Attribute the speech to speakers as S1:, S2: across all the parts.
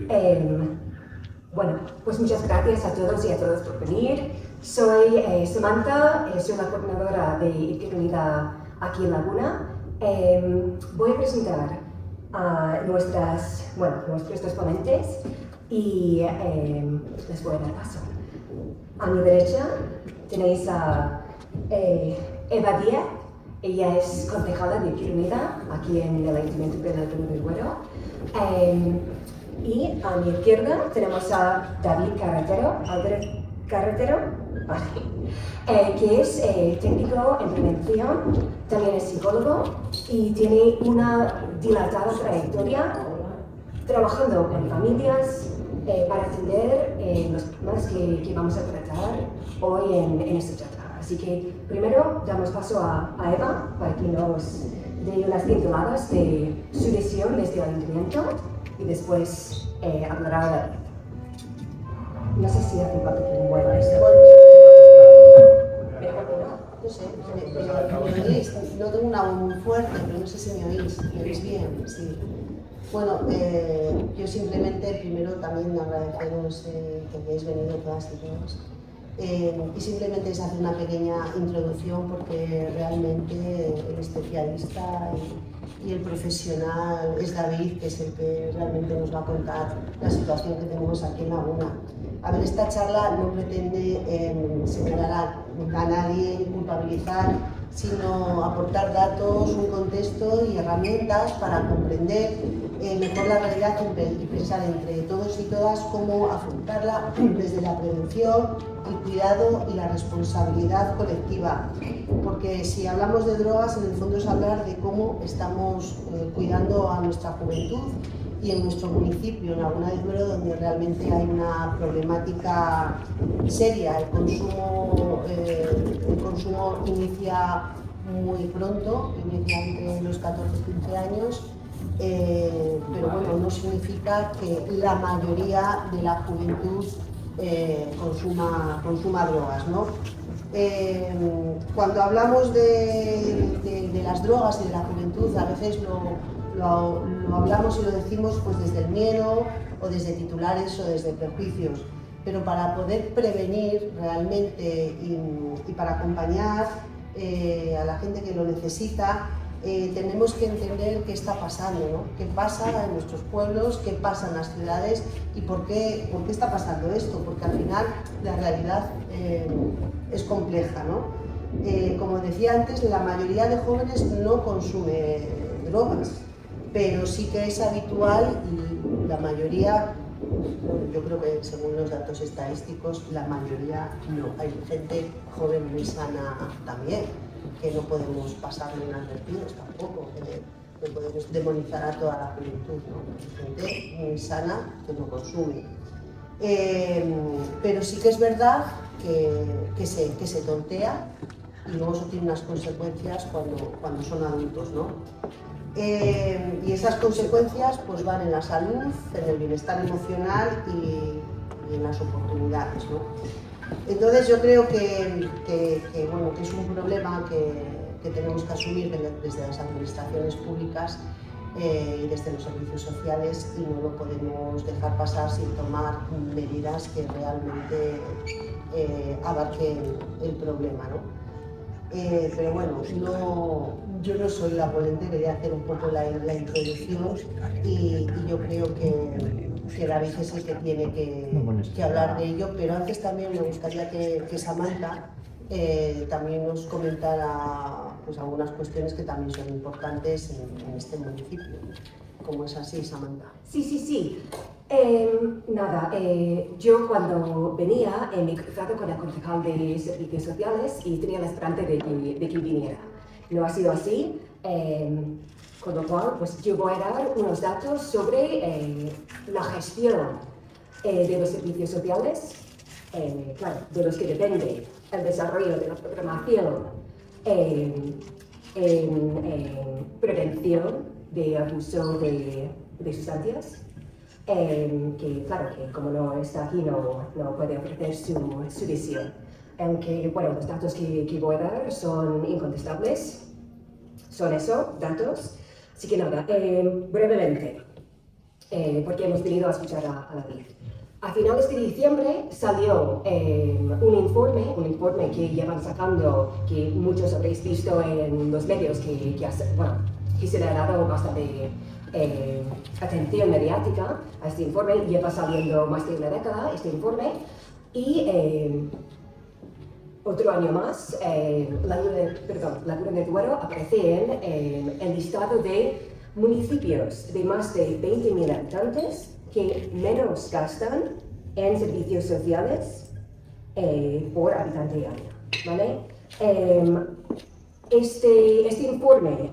S1: Bueno, pues muchas gracias a todos y a todas por venir. Soy Samantha, soy la coordinadora de Izquierda Unida aquí en Laguna. Voy a presentar a nuestros dos ponentes y les voy a dar paso. A mi derecha tenéis a Eva Díaz. Ella es concejala de Izquierda Unida aquí en el Ayuntamiento de Laguna de Duero. Y a mi izquierda tenemos a David Carretero, que es técnico en prevención, también es psicólogo y tiene una dilatada trayectoria trabajando con familias para atender los problemas que vamos a tratar hoy en esta charla. Así que primero damos paso a Eva para que nos dé unas pinceladas de su visión desde el ayuntamiento y después hablará David. No sé si hace falta que mueva esto. Mejor que no.
S2: No sé, ¿me oís? No tengo una voz muy fuerte, pero no sé si me oís. ¿Me oís bien? Sí. Bueno, yo simplemente primero también agradeceros que hayáis venido todas y todos. Y simplemente es hacer una pequeña introducción porque realmente el especialista y el profesional es David, que es el que realmente nos va a contar la situación que tenemos aquí en Laguna. A ver, esta charla no pretende señalar a nadie ni culpabilizar, sino aportar datos, un contexto y herramientas para comprender mejor la realidad y pensar entre todos y todas cómo afrontarla desde la prevención, el cuidado y la responsabilidad colectiva. Porque si hablamos de drogas, en el fondo es hablar de cómo estamos cuidando a nuestra juventud y en nuestro municipio, en Laguna de Duero, donde realmente hay una problemática seria. El consumo inicia muy pronto, inicia entre los 14 y 15 años, pero bueno, no significa que la mayoría de la juventud consuma drogas, ¿no? Cuando hablamos de las drogas y de la juventud, a veces lo hablamos y lo decimos pues desde el miedo o desde titulares o desde prejuicios, pero para poder prevenir realmente y para acompañar a la gente que lo necesita, tenemos que entender qué está pasando, ¿no? Qué pasa en nuestros pueblos, qué pasa en las ciudades y por qué está pasando esto, porque al final la realidad es compleja, ¿no? Como decía antes, la mayoría de jóvenes no consume drogas, pero sí que es habitual y la mayoría, yo creo que según los datos estadísticos, la mayoría no. Hay gente joven muy sana también, que no podemos pasarle inadvertidos tampoco, no podemos demonizar a toda la juventud, ¿no? Hay gente muy sana que no consume. Pero sí que es verdad que se tontea y luego eso tiene unas consecuencias cuando son adultos, ¿no? Y esas consecuencias pues van en la salud, en el bienestar emocional y en las oportunidades, ¿no? Entonces yo creo que es un problema que tenemos que asumir desde las administraciones públicas y desde los servicios sociales y no lo podemos dejar pasar sin tomar medidas que realmente abarquen el problema, ¿no? Pero bueno, yo no soy la ponente, quería hacer un poco la introducción y yo creo que David es el que tiene que hablar de ello, pero antes también me gustaría que Samantha también nos comentara pues, algunas cuestiones que también son importantes en este municipio. ¿Cómo es así, Samantha?
S1: Sí. Yo cuando venía me he cruzado con el concejal de Servicios Sociales y tenía la esperanza de que viniera. No ha sido así, con lo cual pues yo voy a dar unos datos sobre la gestión de los servicios sociales, claro, de los que depende el desarrollo de la programación en prevención de abuso de sustancias. Que claro, que como no está aquí no puede ofrecer su visión. Aunque, bueno, los datos que voy a dar son incontestables, son datos. Así que nada, brevemente. porque hemos venido a escuchar a David. A finales de diciembre salió un informe que llevan sacando, que muchos habréis visto en los medios, que se le ha dado bastante atención mediática a este informe. Lleva saliendo más de una década este informe y otro año más Laguna de Duero aparece en el listado de municipios de más de 20.000 habitantes que menos gastan en servicios sociales por habitante y año, ¿vale? Este informe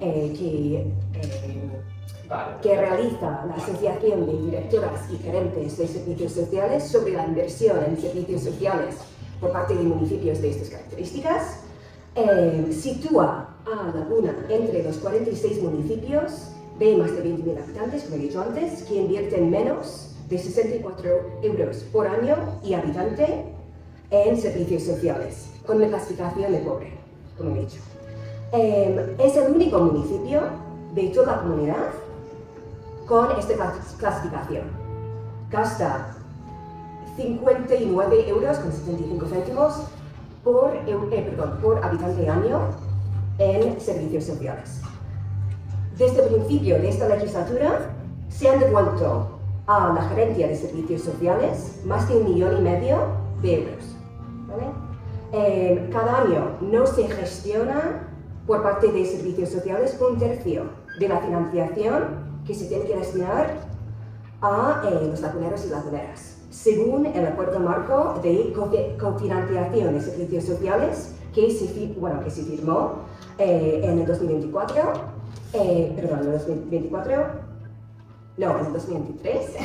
S1: que realiza la Asociación de Directoras y Gerentes de Servicios Sociales sobre la inversión en servicios sociales por parte de municipios de estas características, sitúa a Laguna entre los 46 municipios de más de 20.000 habitantes, como he dicho antes, que invierten menos de 64 euros por año y habitante en servicios sociales, con la clasificación de pobre, como he dicho. Es el único municipio de toda la comunidad con esta clasificación. Gasta 59 euros con 75 céntimos por habitante año en servicios sociales. Desde el principio de esta legislatura se han devuelto a la Gerencia de Servicios Sociales más de 1,5 millones de euros. ¿Vale? Cada año no se gestiona por parte de Servicios Sociales 1/3 de la financiación que se tiene que destinar a los laguneros y laguneras, según el acuerdo marco de cofinanciación de servicios sociales que se firmó en el 2024. En el 2023,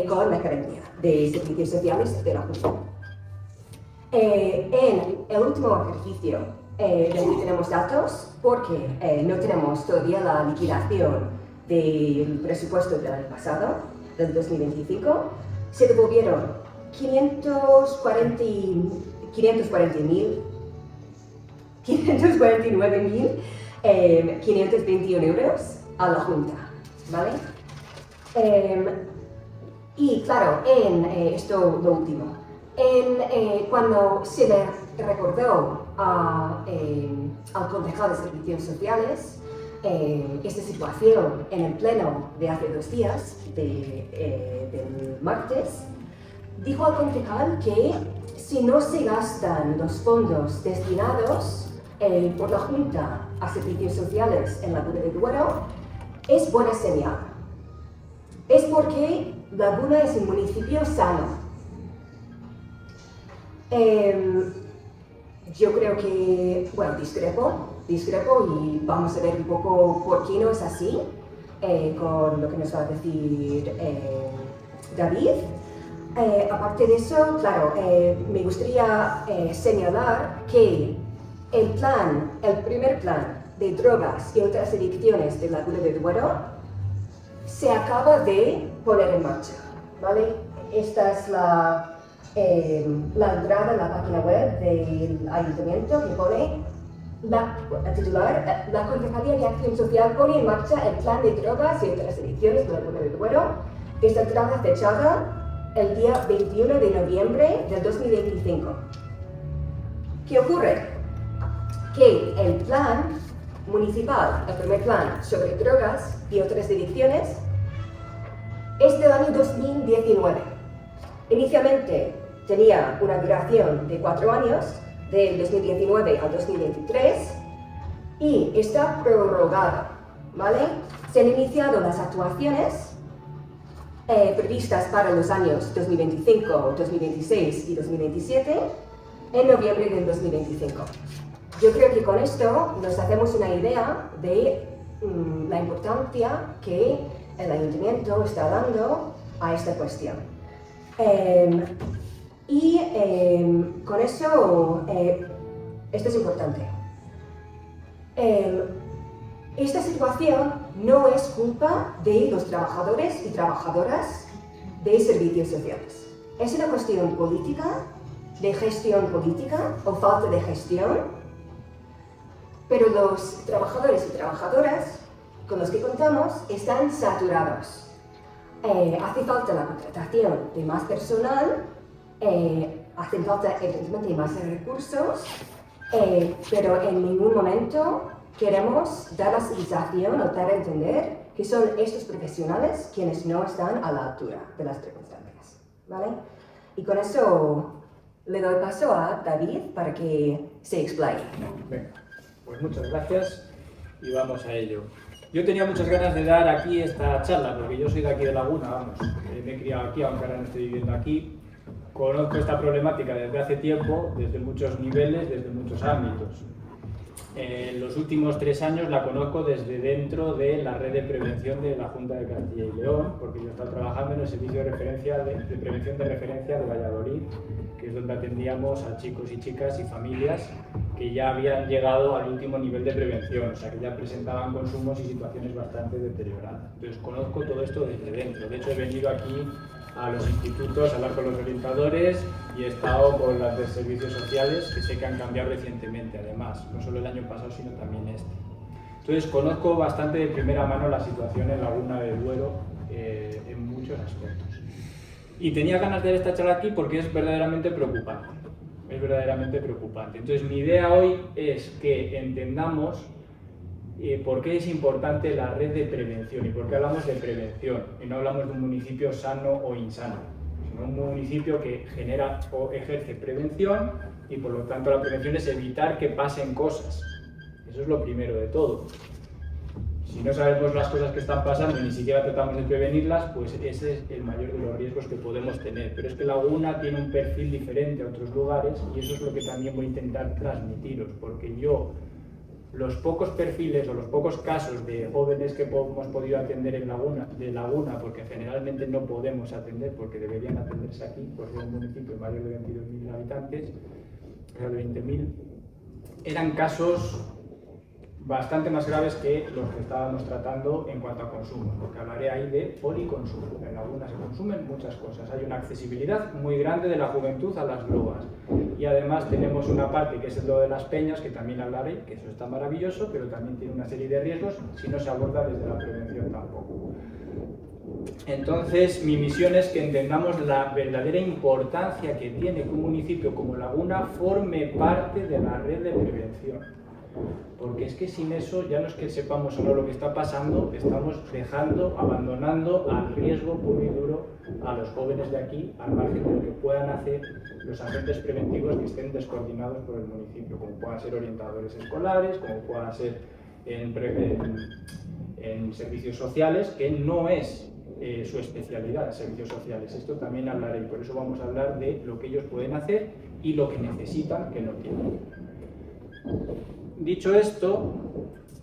S1: con la Gerencia de Servicios Sociales de la Junta. En el último ejercicio del que tenemos datos, porque no tenemos todavía la liquidación del presupuesto del año pasado, del 2025, se devolvieron 549.521 euros a la Junta, ¿vale? Y claro, esto lo último, cuando se le recordó al concejal de Servicios Sociales esta situación en el pleno de hace 2 días, del martes, dijo al concejal que si no se gastan los fondos destinados por la Junta a Servicios Sociales en Laguna de Duero, es buena señal. Es porque Laguna es un municipio sano. Yo creo que, discrepo y vamos a ver un poco por qué no es así, con lo que nos va a decir David. Aparte de eso, claro, me gustaría señalar que el primer plan de drogas y otras adicciones de Laguna de Duero se acaba de poner en marcha, ¿vale? Esta es la entrada en la página web del ayuntamiento que pone titular: la Concejalía de Acción Social pone en marcha el plan de drogas y otras adicciones de Laguna de Duero. Esta entrada fechada el día 21 de noviembre del 2025. ¿Qué ocurre? Que el plan municipal, el primer plan sobre drogas y otras adicciones, es del año 2019. Inicialmente tenía una duración de 4 años, del 2019 al 2023, y está prorrogada, ¿vale? Se han iniciado las actuaciones previstas para los años 2025, 2026 y 2027 en noviembre del 2025. Yo creo que con esto nos hacemos una idea de la importancia que el ayuntamiento está dando a esta cuestión. Con eso, esto es importante. Esta situación no es culpa de los trabajadores y trabajadoras de servicios sociales. Es una cuestión política, de gestión política o falta de gestión. Pero los trabajadores y trabajadoras con los que contamos están saturados. hace falta la contratación de más personal, hacen falta evidentemente más recursos, pero en ningún momento queremos dar la sensación o dar a entender que son estos profesionales quienes no están a la altura de las circunstancias, ¿vale? Y con eso le doy paso a David para que se explaye.
S3: Venga, pues muchas gracias y vamos a ello. Yo tenía muchas ganas de dar aquí esta charla, porque yo soy de aquí de Laguna, vamos, me he criado aquí, aunque ahora no estoy viviendo aquí. Conozco esta problemática desde hace tiempo, desde muchos niveles, desde muchos ámbitos. En los últimos 3 años la conozco desde dentro de la red de prevención de la Junta de Castilla y León, porque yo estaba trabajando en el servicio de prevención de referencia de Valladolid, que es donde atendíamos a chicos y chicas y familias que ya habían llegado al último nivel de prevención, o sea que ya presentaban consumos y situaciones bastante deterioradas. Entonces conozco todo esto desde dentro. De hecho he venido aquí a los institutos a hablar con los orientadores y he estado con las de servicios sociales, que sé que han cambiado recientemente además, no solo el año pasado sino también este. Entonces conozco bastante de primera mano la situación en Laguna de Duero en muchos aspectos. Y tenía ganas de dar esta charla aquí porque es verdaderamente preocupante. Es verdaderamente preocupante. Entonces mi idea hoy es que entendamos por qué es importante la red de prevención y por qué hablamos de prevención y no hablamos de un municipio sano o insano, sino un municipio que genera o ejerce prevención y por lo tanto la prevención es evitar que pasen cosas. Eso es lo primero de todo. Si no sabemos las cosas que están pasando y ni siquiera tratamos de prevenirlas, pues ese es el mayor de los riesgos que podemos tener. Pero es que Laguna tiene un perfil diferente a otros lugares y eso es lo que también voy a intentar transmitiros, porque yo los pocos perfiles o los pocos casos de jóvenes que hemos podido atender en Laguna, porque generalmente no podemos atender porque deberían atenderse aquí, por ser un municipio mayor de 22.000 habitantes, o sea, de 20.000, eran casos bastante más graves que los que estábamos tratando en cuanto a consumo, porque hablaré ahí de policonsumo. En Laguna se consumen muchas cosas, hay una accesibilidad muy grande de la juventud a las drogas y además tenemos una parte que es lo de las peñas, que también hablaré, que eso está maravilloso, pero también tiene una serie de riesgos si no se aborda desde la prevención tampoco. Entonces, mi misión es que entendamos la verdadera importancia que tiene que un municipio como Laguna forme parte de la red de prevención. Porque es que sin eso, ya no es que sepamos o no lo que está pasando, estamos abandonando al riesgo puro y duro a los jóvenes de aquí, al margen de lo que puedan hacer los agentes preventivos que estén descoordinados por el municipio, como puedan ser orientadores escolares, como puedan ser en servicios sociales, que no es su especialidad, servicios sociales. Esto también hablaré y por eso vamos a hablar de lo que ellos pueden hacer y lo que necesitan que no tienen. Dicho esto,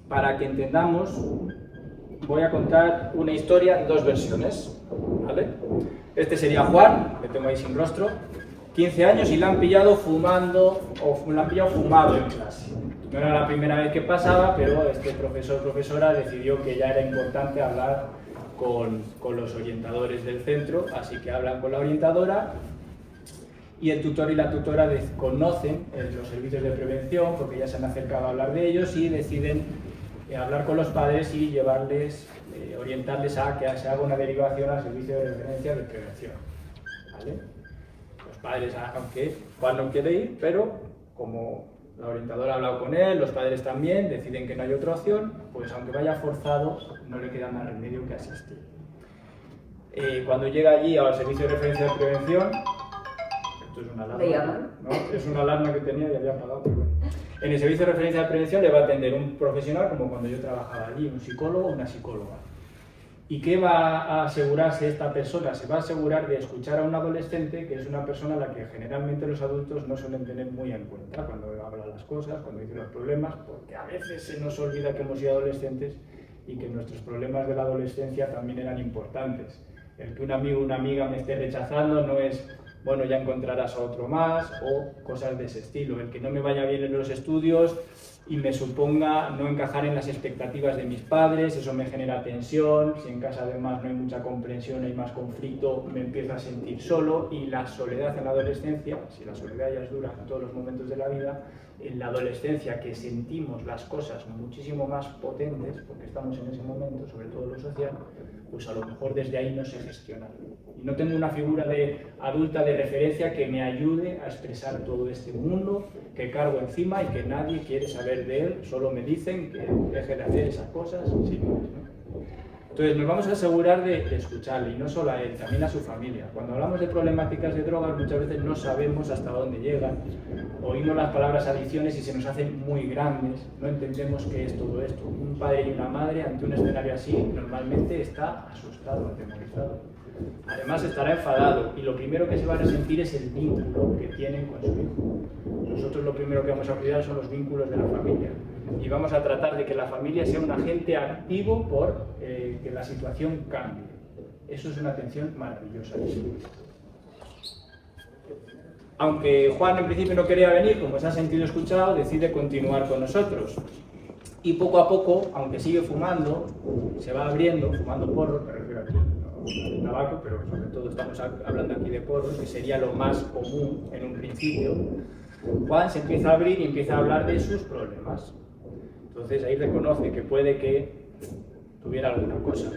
S3: para que entendamos, voy a contar una historia en 2 versiones, ¿vale? Este sería Juan, que tengo ahí sin rostro, 15 años y la han pillado fumando, o la han pillado fumado en clase. No era la primera vez que pasaba, pero este profesor o profesora decidió que ya era importante hablar con los orientadores del centro, así que hablan con la orientadora y el tutor y la tutora conocen los servicios de prevención porque ya se han acercado a hablar de ellos y deciden hablar con los padres y llevarles, orientarles a que se haga una derivación al servicio de referencia de prevención, ¿vale? Los padres, aunque Juan no quiere ir, pero como la orientadora ha hablado con él, los padres también, deciden que no hay otra opción, pues aunque vaya forzado, no le queda más remedio que asistir. Cuando llega allí al servicio de referencia de prevención, esto es una alarma, ¿no? Es una alarma que tenía y había apagado, pero bueno. En el servicio de referencia de prevención le va a atender un profesional como cuando yo trabajaba allí, un psicólogo o una psicóloga. ¿Y qué va a asegurarse esta persona? Se va a asegurar de escuchar a un adolescente, que es una persona a la que generalmente los adultos no suelen tener muy en cuenta cuando habla las cosas, cuando dice los problemas, porque a veces se nos olvida que hemos sido adolescentes y que nuestros problemas de la adolescencia también eran importantes. El que un amigo o una amiga me esté rechazando no es, bueno, ya encontrarás a otro más, o cosas de ese estilo. El que no me vaya bien en los estudios y me suponga no encajar en las expectativas de mis padres, eso me genera tensión, si en casa además no hay mucha comprensión, hay más conflicto, me empiezo a sentir solo, y la soledad en la adolescencia, si la soledad ya es dura en todos los momentos de la vida, en la adolescencia que sentimos las cosas muchísimo más potentes, porque estamos en ese momento, sobre todo lo social, pues a lo mejor desde ahí no sé gestionar. Y no tengo una figura adulta de referencia que me ayude a expresar todo este mundo que cargo encima y que nadie quiere saber de él, solo me dicen que deje de hacer esas cosas sin más, ¿no? Entonces nos vamos a asegurar de escucharle, y no solo a él, también a su familia. Cuando hablamos de problemáticas de drogas muchas veces no sabemos hasta dónde llegan, oímos las palabras adicciones y se nos hacen muy grandes, no entendemos qué es todo esto. Un padre y una madre ante un escenario así normalmente está asustado, atemorizado. Además estará enfadado y lo primero que se va a resentir es el vínculo que tienen con su hijo. Nosotros lo primero que vamos a cuidar son los vínculos de la familia y vamos a tratar de que la familia sea un agente activo por que la situación cambie. Eso es una atención maravillosa. Aunque Juan en principio no quería venir, como se ha sentido escuchado, decide continuar con nosotros. Y poco a poco, aunque sigue fumando, se va abriendo, fumando porros, me refiero aquí, no de tabaco, pero sobre todo estamos hablando aquí de porros, que sería lo más común en un principio. Juan se empieza a abrir y empieza a hablar de sus problemas. Entonces ahí reconoce que puede que tuviera alguna cosa.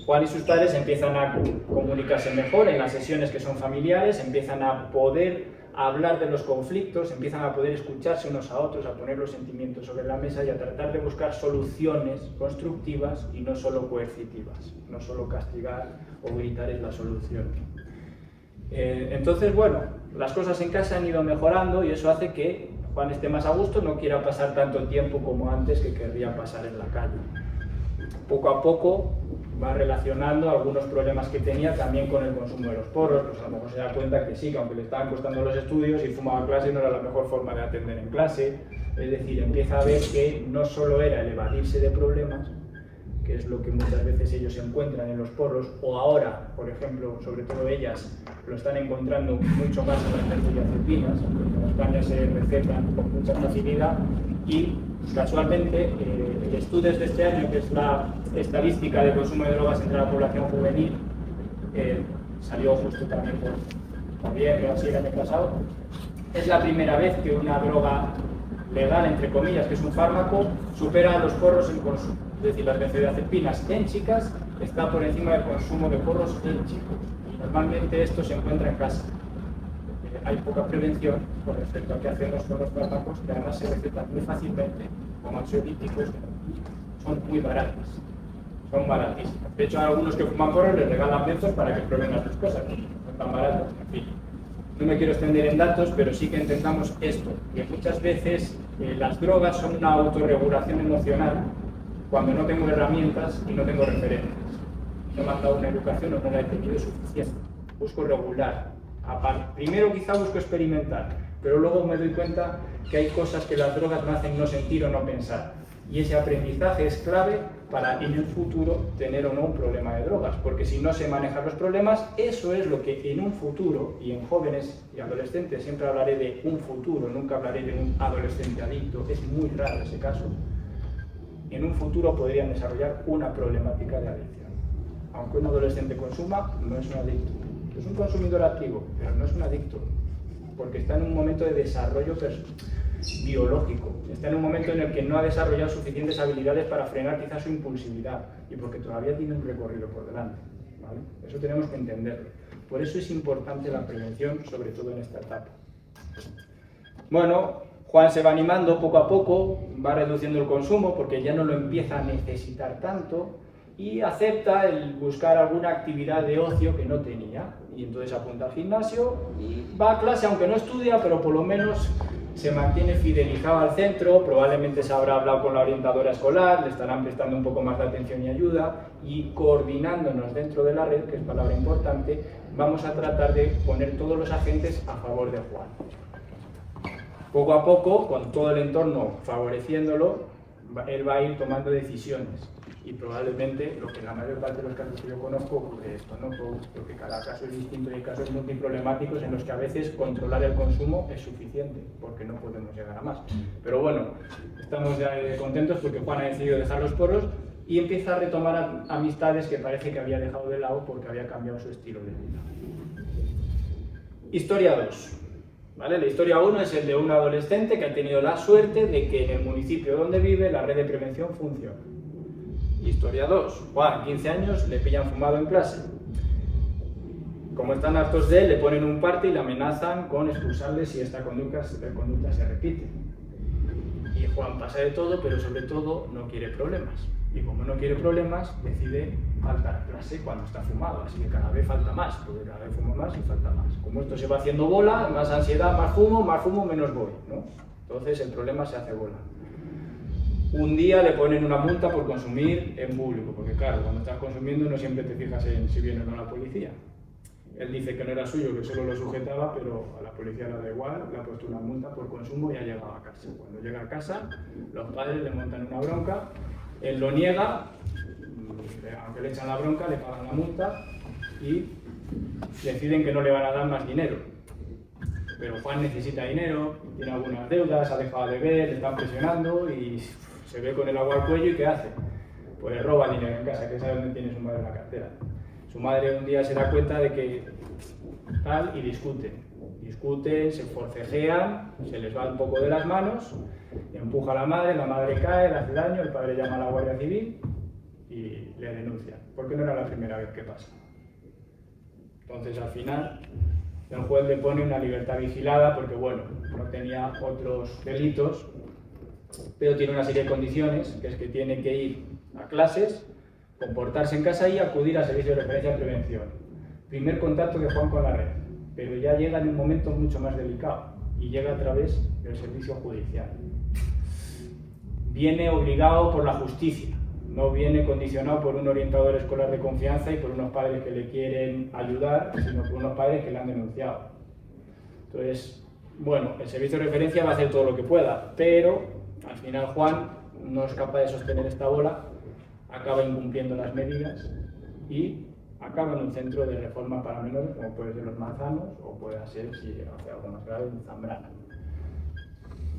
S3: Juan y sus padres empiezan a comunicarse mejor en las sesiones que son familiares, empiezan a poder hablar de los conflictos, empiezan a poder escucharse unos a otros, a poner los sentimientos sobre la mesa y a tratar de buscar soluciones constructivas y no solo coercitivas, no solo castigar o gritar es la solución. Entonces, bueno, las cosas en casa han ido mejorando y eso hace que Juan esté más a gusto, no quiera pasar tanto tiempo como antes que querría pasar en la calle. Poco a poco va relacionando algunos problemas que tenía también con el consumo de los porros, pues a lo mejor se da cuenta que sí, que aunque le estaban costando los estudios y fumaba en clase no era la mejor forma de atender en clase, es decir, empieza a ver que no solo era el evadirse de problemas, que es lo que muchas veces ellos encuentran en los porros, o ahora, por ejemplo, sobre todo ellas, lo están encontrando mucho más en las benzodiazepinas, que en España se recetan con mucha facilidad, y casualmente el estudio de este año, que es la estadística de consumo de drogas entre la población juvenil, salió justo también por noviembre o así el año pasado, es la primera vez que una droga legal, entre comillas, que es un fármaco, supera a los porros en consumo. Es decir, las benzodiazepinas en chicas está por encima del consumo de porros en chicos. Y normalmente esto se encuentra en casa. Hay poca prevención con respecto a qué hacemos con los fármacos, que además se recetan muy fácilmente como ansiolíticos, son muy baratos. Son baratísimos. De hecho, a algunos que fuman porros les regalan benzos para que prueben las dos cosas. Son tan baratos, en fin. No me quiero extender en datos, pero sí que entendamos esto, que muchas veces las drogas son una autorregulación emocional cuando no tengo herramientas y no tengo referentes. No me han dado una educación o no la he tenido suficiente. Busco regular. Primero quizá busco experimentar, pero luego me doy cuenta que hay cosas que las drogas me hacen no sentir o no pensar. Y ese aprendizaje es clave para en el futuro tener o no un problema de drogas, porque si no se manejan los problemas, eso es lo que en un futuro, y en jóvenes y adolescentes, siempre hablaré de un futuro, nunca hablaré de un adolescente adicto, es muy raro ese caso, en un futuro podrían desarrollar una problemática de adicción. Aunque un adolescente consuma, no es un adicto. Es un consumidor activo, pero no es un adicto, porque está en un momento de desarrollo biológico, está en un momento en el que no ha desarrollado suficientes habilidades para frenar quizás su impulsividad y porque todavía tiene un recorrido por delante, ¿vale? Eso tenemos que entenderlo. Por eso es importante la prevención, sobre todo en esta etapa. Bueno, Juan se va animando poco a poco, va reduciendo el consumo porque ya no lo empieza a necesitar tanto y acepta el buscar alguna actividad de ocio que no tenía y entonces apunta al gimnasio y va a clase aunque no estudia, pero por lo menos se mantiene fidelizado al centro, probablemente se habrá hablado con la orientadora escolar, le estarán prestando un poco más de atención y ayuda y coordinándonos dentro de la red, que es palabra importante, vamos a tratar de poner todos los agentes a favor de Juan. Poco a poco, con todo el entorno favoreciéndolo, él va a ir tomando decisiones y probablemente, lo que en la mayor parte de los casos que yo conozco ocurre esto, ¿no? Porque cada caso es distinto y hay casos multiproblemáticos en los que a veces controlar el consumo es suficiente, porque no podemos llegar a más. Pero bueno, estamos ya contentos porque Juan ha decidido dejar los porros y empieza a retomar amistades que parece que había dejado de lado porque había cambiado su estilo de vida. Historia 2. ¿Vale? La historia 1 es el de un adolescente que ha tenido la suerte de que en el municipio donde vive la red de prevención funciona. Historia 2. Juan, 15 años, le pillan fumado en clase. Como están hartos de él, le ponen un parte y le amenazan con expulsarle si esta conducta se repite. Y Juan pasa de todo, pero sobre todo no quiere problemas. Y como no quiere problemas, decide faltar a clase cuando está fumado. Así que cada vez falta más, porque cada vez fumo más y falta más. Como esto se va haciendo bola, más ansiedad, más fumo, menos voy, ¿no? Entonces el problema se hace bola. Un día le ponen una multa por consumir en público, porque claro, cuando estás consumiendo no siempre te fijas en si viene o no la policía. Él dice que no era suyo, que solo lo sujetaba, pero a la policía le da igual, le ha puesto una multa por consumo y ha llegado a casa. Cuando llega a casa, los padres le montan una bronca, él lo niega, aunque le echan la bronca, le pagan la multa y deciden que no le van a dar más dinero. Pero Juan necesita dinero, tiene algunas deudas, ha dejado de beber, le están presionando y se ve con el agua al cuello y ¿qué hace? Pues roba dinero en casa, que sabe dónde tiene su madre en la cartera. Su madre un día se da cuenta de que tal y discuten, se forcejean, se les va un poco de las manos, empuja a la madre cae, le hace daño, el padre llama a la Guardia Civil y le denuncian, porque no era la primera vez que pasa. Entonces al final el juez le pone una libertad vigilada porque bueno, no tenía otros delitos, pero tiene una serie de condiciones, que es que tiene que ir a clases, comportarse en casa y acudir al servicio de referencia de prevención. Primer contacto de Juan con la red, pero ya llega en un momento mucho más delicado y llega a través del servicio judicial. Viene obligado por la justicia, no viene condicionado por un orientador escolar de confianza y por unos padres que le quieren ayudar, sino por unos padres que le han denunciado. Entonces, bueno, el servicio de referencia va a hacer todo lo que pueda, pero al final Juan no es capaz de sostener esta bola, acaba incumpliendo las medidas y acaba en un centro de reforma para menores, como puede ser Los Manzanos o puede ser, si hace algo más grave, en Zambrana.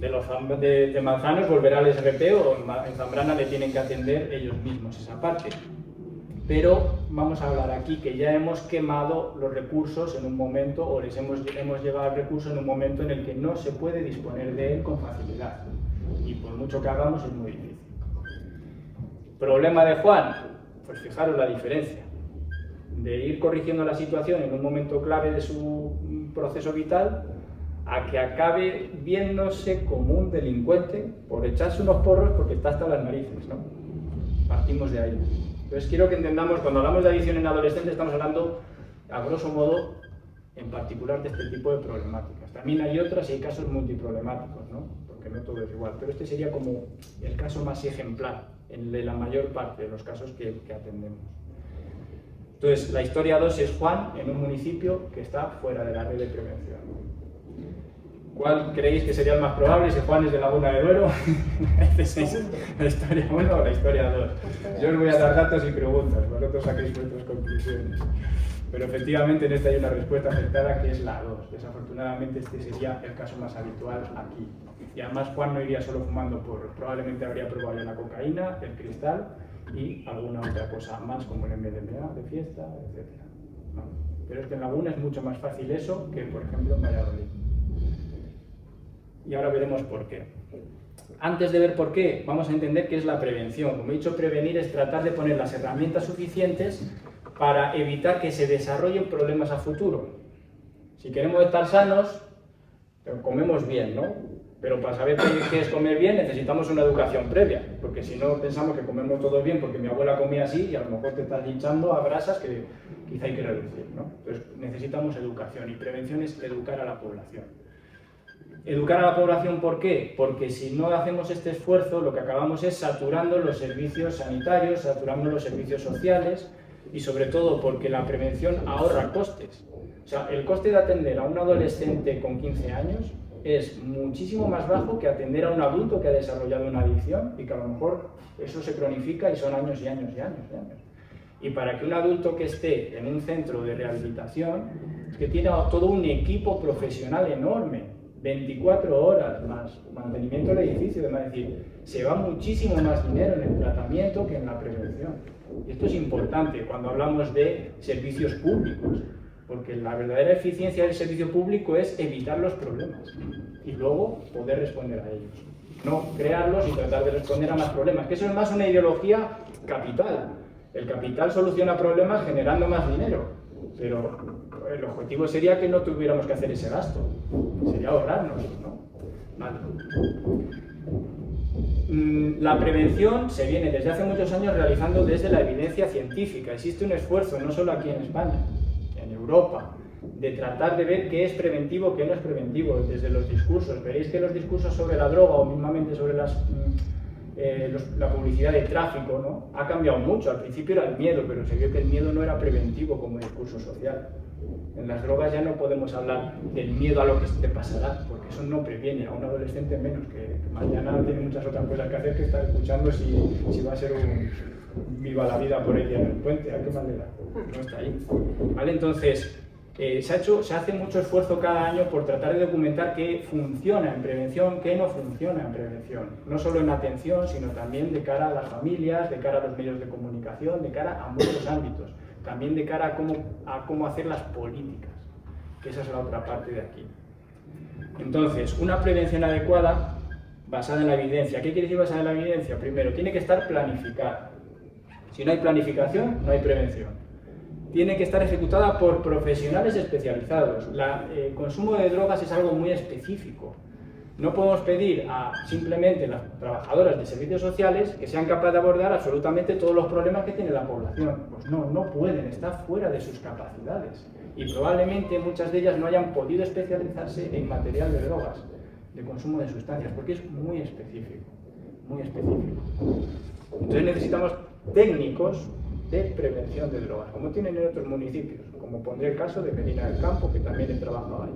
S3: De Manzanos volverá al SRP o en Zambrana le tienen que atender ellos mismos esa parte. Pero vamos a hablar aquí que ya hemos quemado los recursos en un momento, o hemos llevado el recurso en un momento en el que no se puede disponer de él con facilidad. Y por mucho que hagamos es muy difícil. ¿Problema de Juan? Pues fijaros la diferencia. De ir corrigiendo la situación en un momento clave de su proceso vital, a que acabe viéndose como un delincuente por echarse unos porros porque está hasta las narices, ¿no? Partimos de ahí. Entonces quiero que entendamos, cuando hablamos de adicción en adolescentes, estamos hablando, a grosso modo, en particular de este tipo de problemáticas. También hay otras y hay casos multiproblemáticos, ¿no? Porque no todo es igual, pero este sería como el caso más ejemplar, en la mayor parte de los casos que atendemos. Entonces, la historia 2 es Juan en un municipio que está fuera de la red de prevención. ¿Cuál creéis que sería el más probable? Si Juan es de Laguna de Duero, ¿la historia 1 o la historia 2? Yo os voy a dar datos y preguntas, vosotros saquéis vuestras conclusiones. Pero efectivamente en esta hay una respuesta acertada que es la 2. Desafortunadamente este sería el caso más habitual aquí. Y además Juan no iría solo fumando porros, probablemente habría probado ya la cocaína, el cristal y alguna otra cosa más como el MDMA de fiesta, etc. ¿No? Pero es que en Laguna es mucho más fácil eso que por ejemplo en Valladolid. Y ahora veremos por qué. Antes de ver por qué, vamos a entender qué es la prevención. Como he dicho, prevenir es tratar de poner las herramientas suficientes para evitar que se desarrollen problemas a futuro. Si queremos estar sanos, comemos bien, ¿no? Pero para saber qué es comer bien necesitamos una educación previa, porque si no pensamos que comemos todo bien porque mi abuela comía así y a lo mejor te estás hinchando a grasas que quizá hay que reducir, ¿no? Entonces necesitamos educación y prevención es educar a la población. Educar a la población, ¿por qué? Porque si no hacemos este esfuerzo, lo que acabamos es saturando los servicios sanitarios, saturando los servicios sociales y sobre todo porque la prevención ahorra costes. O sea, el coste de atender a un adolescente con 15 años es muchísimo más bajo que atender a un adulto que ha desarrollado una adicción y que a lo mejor eso se cronifica y son años y años y años y años. Y para que un adulto que esté en un centro de rehabilitación, es que tiene todo un equipo profesional enorme, 24 horas más mantenimiento del edificio, es decir, se va muchísimo más dinero en el tratamiento que en la prevención. Y esto es importante cuando hablamos de servicios públicos, porque la verdadera eficiencia del servicio público es evitar los problemas y luego poder responder a ellos. no crearlos y tratar de responder a más problemas, que eso es más una ideología capital. El capital soluciona problemas generando más dinero, pero el objetivo sería que no tuviéramos que hacer ese gasto, sería ahorrarnos, ¿no? Vale. La prevención se viene desde hace muchos años realizando desde la evidencia científica. Existe un esfuerzo, no solo aquí en España, en Europa, de tratar de ver qué es preventivo, qué no es preventivo, desde los discursos. Veréis que los discursos sobre la droga o mismamente sobre la publicidad de tráfico, ¿no?, ha cambiado mucho. Al principio era el miedo, pero se vio que el miedo no era preventivo como discurso social. En las drogas ya no podemos hablar del miedo a lo que te pasará, porque eso no previene, a un adolescente menos, que mañana tiene muchas otras cosas que hacer que estar escuchando si va a ser un viva la vida por ella en el puente. ¿A qué manera? No está ahí. ¿Vale? Entonces, se hace mucho esfuerzo cada año por tratar de documentar qué funciona en prevención, qué no funciona en prevención. No solo en atención, sino también de cara a las familias, de cara a los medios de comunicación, de cara a muchos ámbitos. También de cara a cómo hacer las políticas, que esa es la otra parte de aquí. Entonces, una prevención adecuada basada en la evidencia. ¿Qué quiere decir basada en la evidencia? Primero, tiene que estar planificada. Si no hay planificación, no hay prevención. Tiene que estar ejecutada por profesionales especializados. El consumo de drogas es algo muy específico. No podemos pedir a simplemente las trabajadoras de servicios sociales que sean capaces de abordar absolutamente todos los problemas que tiene la población. Pues no pueden, está fuera de sus capacidades. Y probablemente muchas de ellas no hayan podido especializarse en material de drogas, de consumo de sustancias, porque es muy específico, muy específico. Entonces necesitamos técnicos de prevención de drogas, como tienen en otros municipios, como pondré el caso de Medina del Campo, que también he trabajado ahí.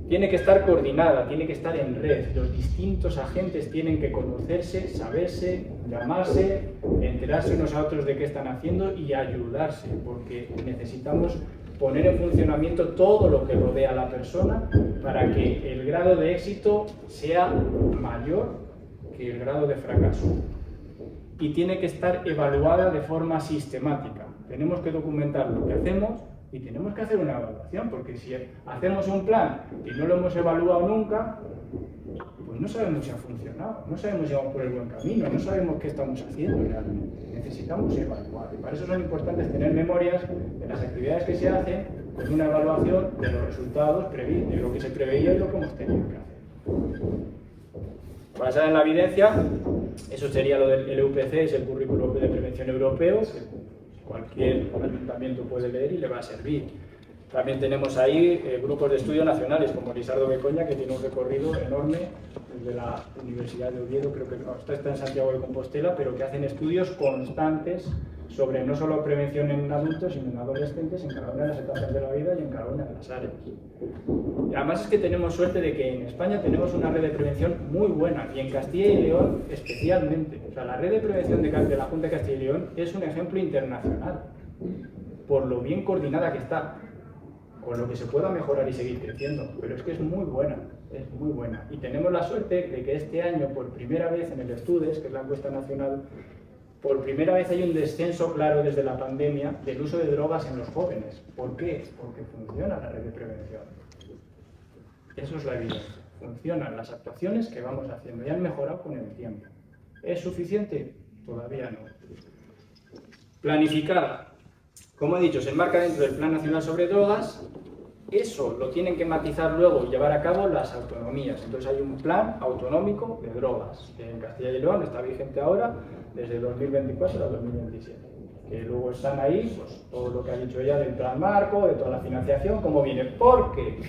S3: Tiene que estar coordinada, tiene que estar en red. Los distintos agentes tienen que conocerse, saberse, llamarse, enterarse unos a otros de qué están haciendo y ayudarse, porque necesitamos poner en funcionamiento todo lo que rodea a la persona para que el grado de éxito sea mayor que el grado de fracaso. Y tiene que estar evaluada de forma sistemática. Tenemos que documentar lo que hacemos y tenemos que hacer una evaluación, porque si hacemos un plan y no lo hemos evaluado nunca, pues no sabemos si ha funcionado, no sabemos si vamos por el buen camino, no sabemos qué estamos haciendo realmente. Necesitamos evaluar, y para eso son importantes tener memorias de las actividades que se hacen, con una evaluación de los resultados, de lo que se preveía y lo que hemos tenido que hacer. Basada en la evidencia, eso sería lo del EUPC, es el currículo de prevención europeo, que cualquier ayuntamiento puede leer y le va a servir. También tenemos ahí grupos de estudio nacionales, como Lisardo Becoña, que tiene un recorrido enorme desde la Universidad de Oviedo, creo que no, está en Santiago de Compostela, pero que hacen estudios constantes sobre no solo prevención en adultos, sino en adolescentes, en cada una de las etapas de la vida y en cada una de las áreas. Y además es que tenemos suerte de que en España tenemos una red de prevención muy buena, y en Castilla y León especialmente. O sea, la red de prevención de la Junta de Castilla y León es un ejemplo internacional, por lo bien coordinada que está, con lo que se pueda mejorar y seguir creciendo, pero es que es muy buena, es muy buena. Y tenemos la suerte de que este año, por primera vez en el Estudes, que es la encuesta nacional, por primera vez hay un descenso claro desde la pandemia del uso de drogas en los jóvenes. ¿Por qué? Porque funciona la red de prevención. Eso es la evidencia. Funcionan las actuaciones que vamos haciendo y han mejorado con el tiempo. ¿Es suficiente? Todavía no. Planificada. Como he dicho, se enmarca dentro del Plan Nacional sobre Drogas. Eso lo tienen que matizar luego y llevar a cabo las autonomías. Entonces hay un plan autonómico de drogas, que en Castilla y León está vigente ahora desde 2024 a 2027. Que luego están ahí pues, todo lo que ha dicho ella del plan marco, de toda la financiación, cómo viene. Porque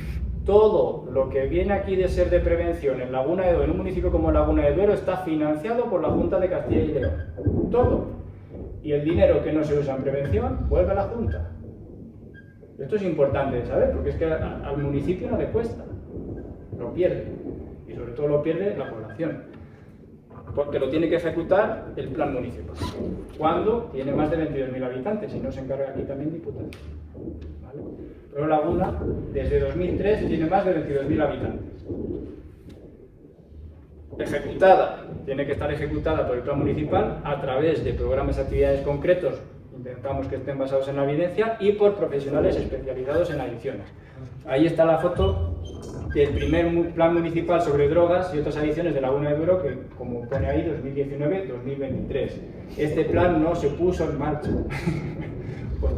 S3: todo lo que viene aquí de ser de prevención en Laguna de Duero, en un municipio como Laguna de Duero, está financiado por la Junta de Castilla y León. Todo. Y el dinero que no se usa en prevención vuelve a la Junta. Esto es importante de saber, porque es que al municipio no le cuesta, lo pierde, y sobre todo lo pierde la población, porque lo tiene que ejecutar el plan municipal, cuando tiene más de 22.000 habitantes, y no se encarga aquí también Diputación. ¿Vale? Pero Laguna, desde 2003, tiene más de 22.000 habitantes. Ejecutada, tiene que estar ejecutada por el plan municipal a través de programas y actividades concretos. Intentamos que estén basados en la evidencia y por profesionales especializados en adicciones. Ahí está la foto del primer plan municipal sobre drogas y otras adicciones de Laguna de Duero, que como pone ahí, 2019-2023. Este plan no se puso en marcha. Pues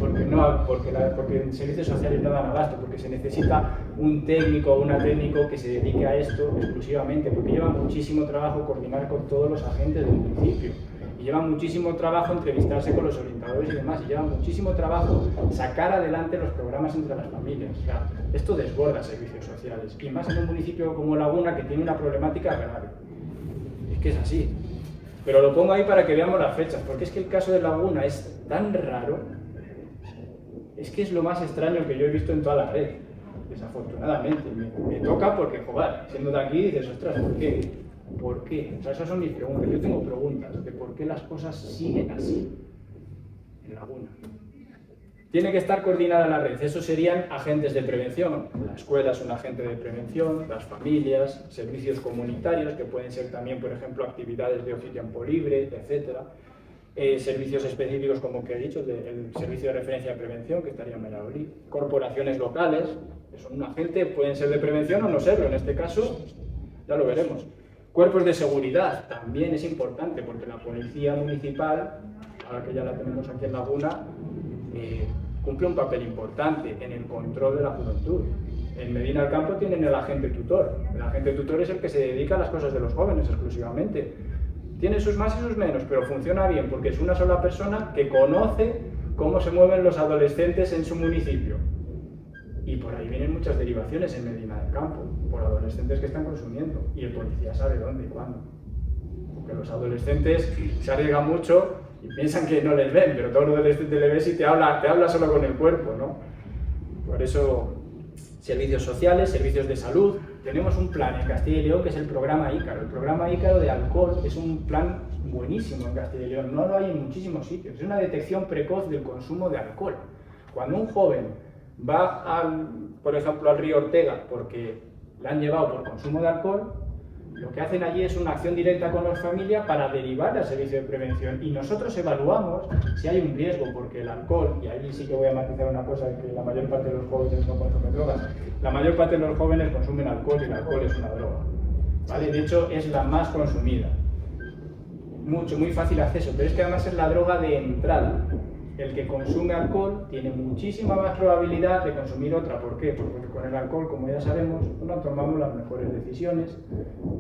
S3: porque en servicios sociales no dan abasto, porque se necesita un técnico o una técnico que se dedique a esto exclusivamente, porque lleva muchísimo trabajo coordinar con todos los agentes del municipio, y lleva muchísimo trabajo entrevistarse con los orientadores y demás, y lleva muchísimo trabajo sacar adelante los programas entre las familias. O sea, esto desborda servicios sociales, y más en un municipio como Laguna, que tiene una problemática grave. Es que es así. Pero lo pongo ahí para que veamos las fechas, porque es que el caso de Laguna es tan raro. Es que es lo más extraño que yo he visto en toda la red, desafortunadamente. Me toca porque, joder, siendo de aquí dices, ostras, ¿por qué? ¿Por qué? O sea, esas son mis preguntas. Yo tengo preguntas de por qué las cosas siguen así en Laguna. Tiene que estar coordinada la red. Esos serían agentes de prevención. La escuela es un agente de prevención, las familias, servicios comunitarios, que pueden ser también, por ejemplo, actividades de ocio y tiempo libre, etc. Servicios específicos, como que he dicho, el servicio de referencia de prevención, que estaría en Valladolid. Corporaciones locales, que son un agente, pueden ser de prevención o no serlo. En este caso, ya lo veremos. Cuerpos de seguridad, también es importante, porque la policía municipal, ahora que ya la tenemos aquí en Laguna, cumple un papel importante en el control de la juventud. En Medina del Campo tienen el agente tutor. El agente tutor es el que se dedica a las cosas de los jóvenes exclusivamente. Tiene sus más y sus menos, pero funciona bien porque es una sola persona que conoce cómo se mueven los adolescentes en su municipio. Y por ahí vienen muchas derivaciones en Medina del Campo, por adolescentes que están consumiendo. Y el policía sabe dónde y cuándo. Porque los adolescentes se arriesgan mucho y piensan que no les ven, pero todo el adolescente le ves y te habla solo con el cuerpo, ¿no? Por eso, servicios sociales, servicios de salud. Tenemos un plan en Castilla y León que es el programa Ícaro. El programa Ícaro de alcohol es un plan buenísimo en Castilla y León. No lo hay en muchísimos sitios. Es una detección precoz del consumo de alcohol. Cuando un joven va, por ejemplo, al río Ortega porque le han llevado por consumo de alcohol, lo que hacen allí es una acción directa con la familia para derivar al servicio de prevención. Y nosotros evaluamos si hay un riesgo, porque el alcohol, y ahí sí que voy a matizar una cosa, que la mayor parte de los jóvenes no consumen drogas. La mayor parte de los jóvenes consumen alcohol y el alcohol es una droga, ¿vale? De hecho, es la más consumida. Muy fácil acceso, pero es que además es la droga de entrada. El que consume alcohol tiene muchísima más probabilidad de consumir otra. ¿Por qué? Porque con el alcohol, como ya sabemos, no tomamos las mejores decisiones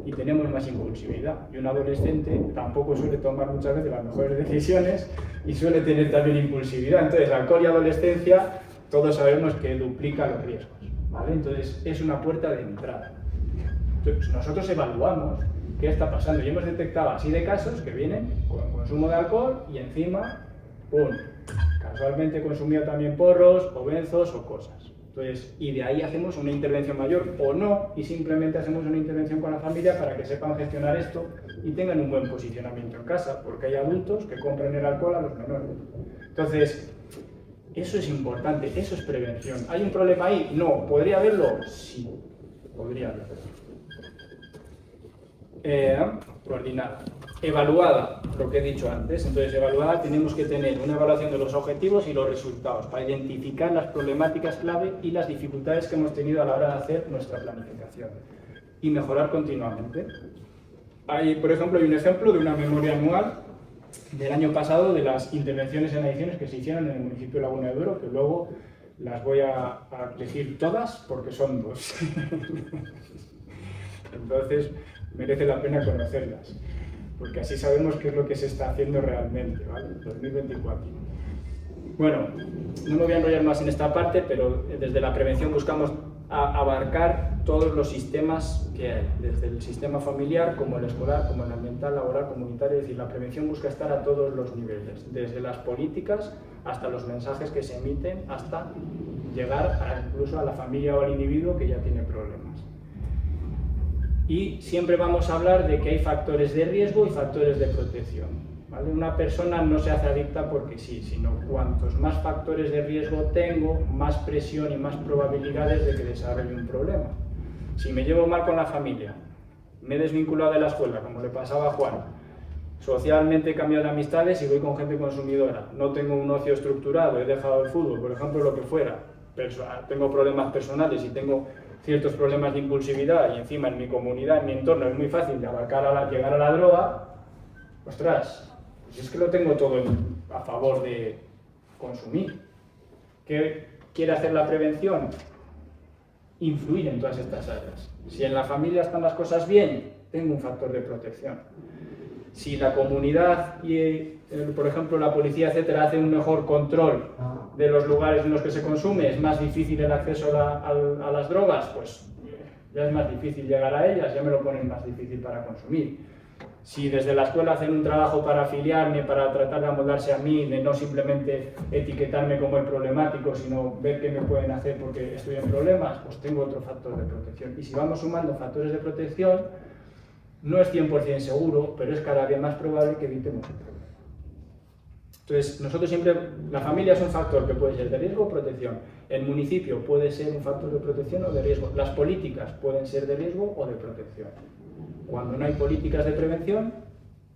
S3: y tenemos más impulsividad. Y un adolescente tampoco suele tomar muchas veces las mejores decisiones y suele tener también impulsividad. Entonces, alcohol y adolescencia, todos sabemos que duplica los riesgos, ¿vale? Entonces, es una puerta de entrada. Entonces, nosotros evaluamos qué está pasando y hemos detectado así de casos que vienen con consumo de alcohol y encima, ¡pum!, casualmente consumió también porros o benzos o cosas. Entonces, y de ahí hacemos una intervención mayor o no, y simplemente hacemos una intervención con la familia para que sepan gestionar esto y tengan un buen posicionamiento en casa, porque hay adultos que compran el alcohol a los menores. Entonces, eso es importante, eso es prevención. ¿Hay un problema ahí? No. ¿Podría haberlo? Sí, podría haberlo. Coordinada. Evaluada, lo que he dicho antes. Entonces, evaluada tenemos que tener una evaluación de los objetivos y los resultados para identificar las problemáticas clave y las dificultades que hemos tenido a la hora de hacer nuestra planificación y mejorar continuamente. Por ejemplo, hay un ejemplo de una memoria anual del año pasado de las intervenciones en adicciones que se hicieron en el municipio de Laguna de Duero, que luego las voy a decir todas porque son 2. Entonces, merece la pena conocerlas, porque así sabemos qué es lo que se está haciendo realmente, ¿vale? 2024. Bueno, no me voy a enrollar más en esta parte, pero desde la prevención buscamos abarcar todos los sistemas que hay, desde el sistema familiar, como el escolar, como el ambiental, laboral, comunitario. Es decir, la prevención busca estar a todos los niveles, desde las políticas hasta los mensajes que se emiten, hasta llegar incluso a la familia o al individuo que ya tiene problemas. Y siempre vamos a hablar de que hay factores de riesgo y factores de protección, ¿vale? Una persona no se hace adicta porque sí, sino cuantos más factores de riesgo tengo, más presión y más probabilidades de que desarrolle un problema. Si me llevo mal con la familia, me he desvinculado de la escuela, como le pasaba a Juan, socialmente he cambiado de amistades y voy con gente consumidora, no tengo un ocio estructurado, he dejado el fútbol, por ejemplo, lo que fuera, tengo problemas personales y tengo ciertos problemas de impulsividad y encima en mi comunidad, en mi entorno es muy fácil de llegar a la droga, ostras, pues es que lo tengo todo a favor de consumir. ¿Qué quiere hacer la prevención? Influir en todas estas áreas. Si en la familia están las cosas bien, tengo un factor de protección. Si la comunidad y, por ejemplo, la policía, etcétera, hace un mejor control de los lugares en los que se consume, es más difícil el acceso a las drogas, pues ya es más difícil llegar a ellas, ya me lo ponen más difícil para consumir. Si desde la escuela hacen un trabajo para afiliarme, para tratar de amoldarse a mí, de no simplemente etiquetarme como el problemático, sino ver qué me pueden hacer porque estoy en problemas, pues tengo otro factor de protección. Y si vamos sumando factores de protección, no es 100% seguro, pero es cada vez más probable que evitemos el problema. Entonces, nosotros siempre, la familia es un factor que puede ser de riesgo o protección. El municipio puede ser un factor de protección o de riesgo. Las políticas pueden ser de riesgo o de protección. Cuando no hay políticas de prevención,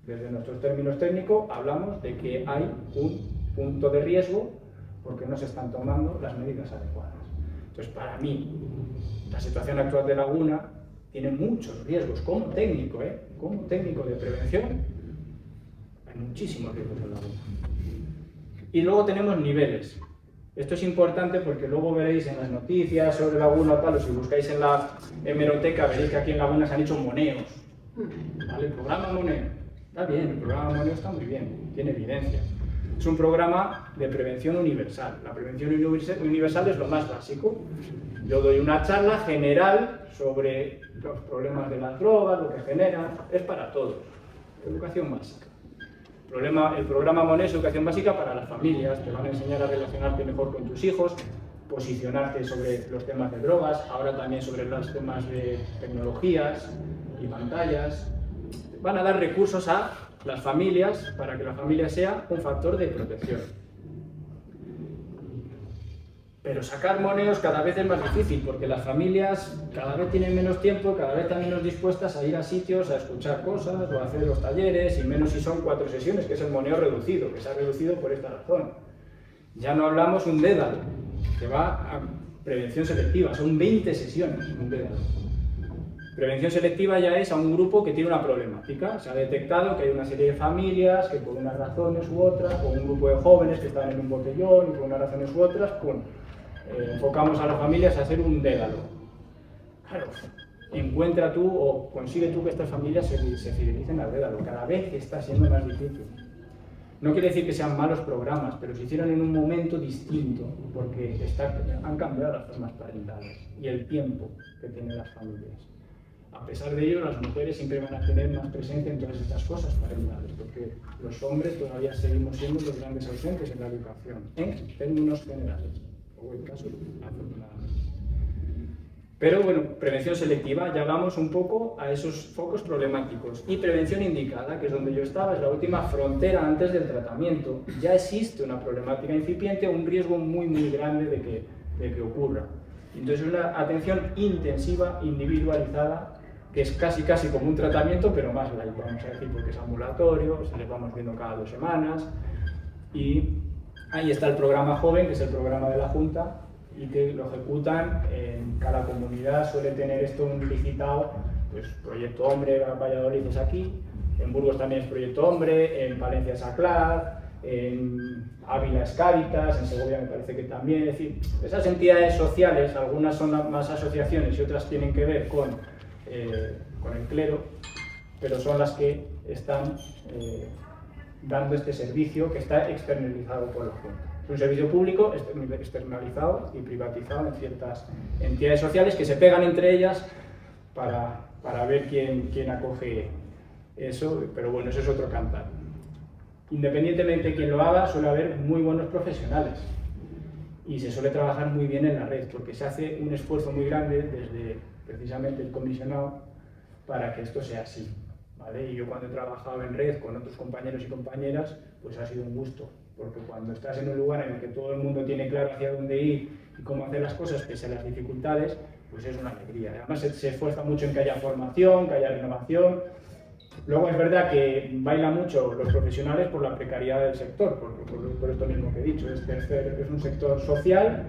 S3: desde nuestros términos técnicos, hablamos de que hay un punto de riesgo porque no se están tomando las medidas adecuadas. Entonces, para mí, la situación actual de Laguna tiene muchos riesgos como técnico, como técnico de prevención, hay muchísimos riesgos en Laguna. Y luego tenemos niveles. Esto es importante porque luego veréis en las noticias sobre Laguna o tal, o si buscáis en la hemeroteca, veréis que aquí en Laguna se han hecho moneos. ¿Vale? El programa Moneo. Está bien, el programa Moneo está muy bien, tiene evidencia. Es un programa de prevención universal. La prevención universal es lo más básico. Yo doy una charla general sobre los problemas de las drogas, lo que generan, es para todos. Educación básica. El programa Moneo es educación básica para las familias, te van a enseñar a relacionarte mejor con tus hijos, posicionarte sobre los temas de drogas, ahora también sobre los temas de tecnologías y pantallas. Van a dar recursos a las familias para que la familia sea un factor de protección. Pero sacar moneos cada vez es más difícil porque las familias cada vez tienen menos tiempo, cada vez están menos dispuestas a ir a sitios, a escuchar cosas o a hacer los talleres, y menos si son 4 sesiones, que es el moneo reducido, que se ha reducido por esta razón. Ya no hablamos un dédalo, que va a prevención selectiva, son 20 sesiones un dédalo. Prevención selectiva ya es a un grupo que tiene una problemática. Se ha detectado que hay una serie de familias que por unas razones u otras, o un grupo de jóvenes que están en un botellón y por unas razones u otras, enfocamos a las familias a hacer un dédalo. Claro, encuentra tú o consigue tú que estas familias se fidelicen al dédalo. Cada vez está siendo más difícil. No quiere decir que sean malos programas, pero se hicieron en un momento distinto, porque han cambiado las formas parentales y el tiempo que tienen las familias. A pesar de ello, las mujeres siempre van a tener más presencia en todas estas cosas parentales, porque los hombres todavía seguimos siendo los grandes ausentes en la educación, en términos generales, o en caso, afortunadamente. Pero bueno, prevención selectiva, ya vamos un poco a esos focos problemáticos. Y prevención indicada, que es donde yo estaba, es la última frontera antes del tratamiento. Ya existe una problemática incipiente, un riesgo muy grande de que ocurra. Entonces una atención intensiva, individualizada, que es casi como un tratamiento, pero más light, vamos a decir, porque es ambulatorio, se les vamos viendo cada 2 semanas. Y ahí está el programa Joven, que es el programa de la Junta, y que lo ejecutan en cada comunidad. Suele tener esto un licitado, pues Proyecto Hombre, Valladolid es aquí, en Burgos también es Proyecto Hombre, en Palencia es ACLAD, en Ávila es Cáritas, en Segovia me parece que también. Es decir, esas entidades sociales, algunas son más asociaciones y otras tienen que ver con el clero, pero son las que están dando este servicio que está externalizado por la Junta. Es un servicio público externalizado y privatizado en ciertas entidades sociales que se pegan entre ellas para ver quién acoge eso, pero bueno, eso es otro cantar. Independientemente de quién lo haga, suele haber muy buenos profesionales y se suele trabajar muy bien en la red, porque se hace un esfuerzo muy grande desde precisamente el comisionado para que esto sea así, ¿vale? Y yo cuando he trabajado en red con otros compañeros y compañeras, pues ha sido un gusto, porque cuando estás en un lugar en el que todo el mundo tiene claro hacia dónde ir y cómo hacer las cosas pese a las dificultades, pues es una alegría. Además se esfuerza mucho en que haya formación, que haya renovación. Luego es verdad que baila mucho los profesionales por la precariedad del sector, por esto mismo que he dicho. Es un sector social,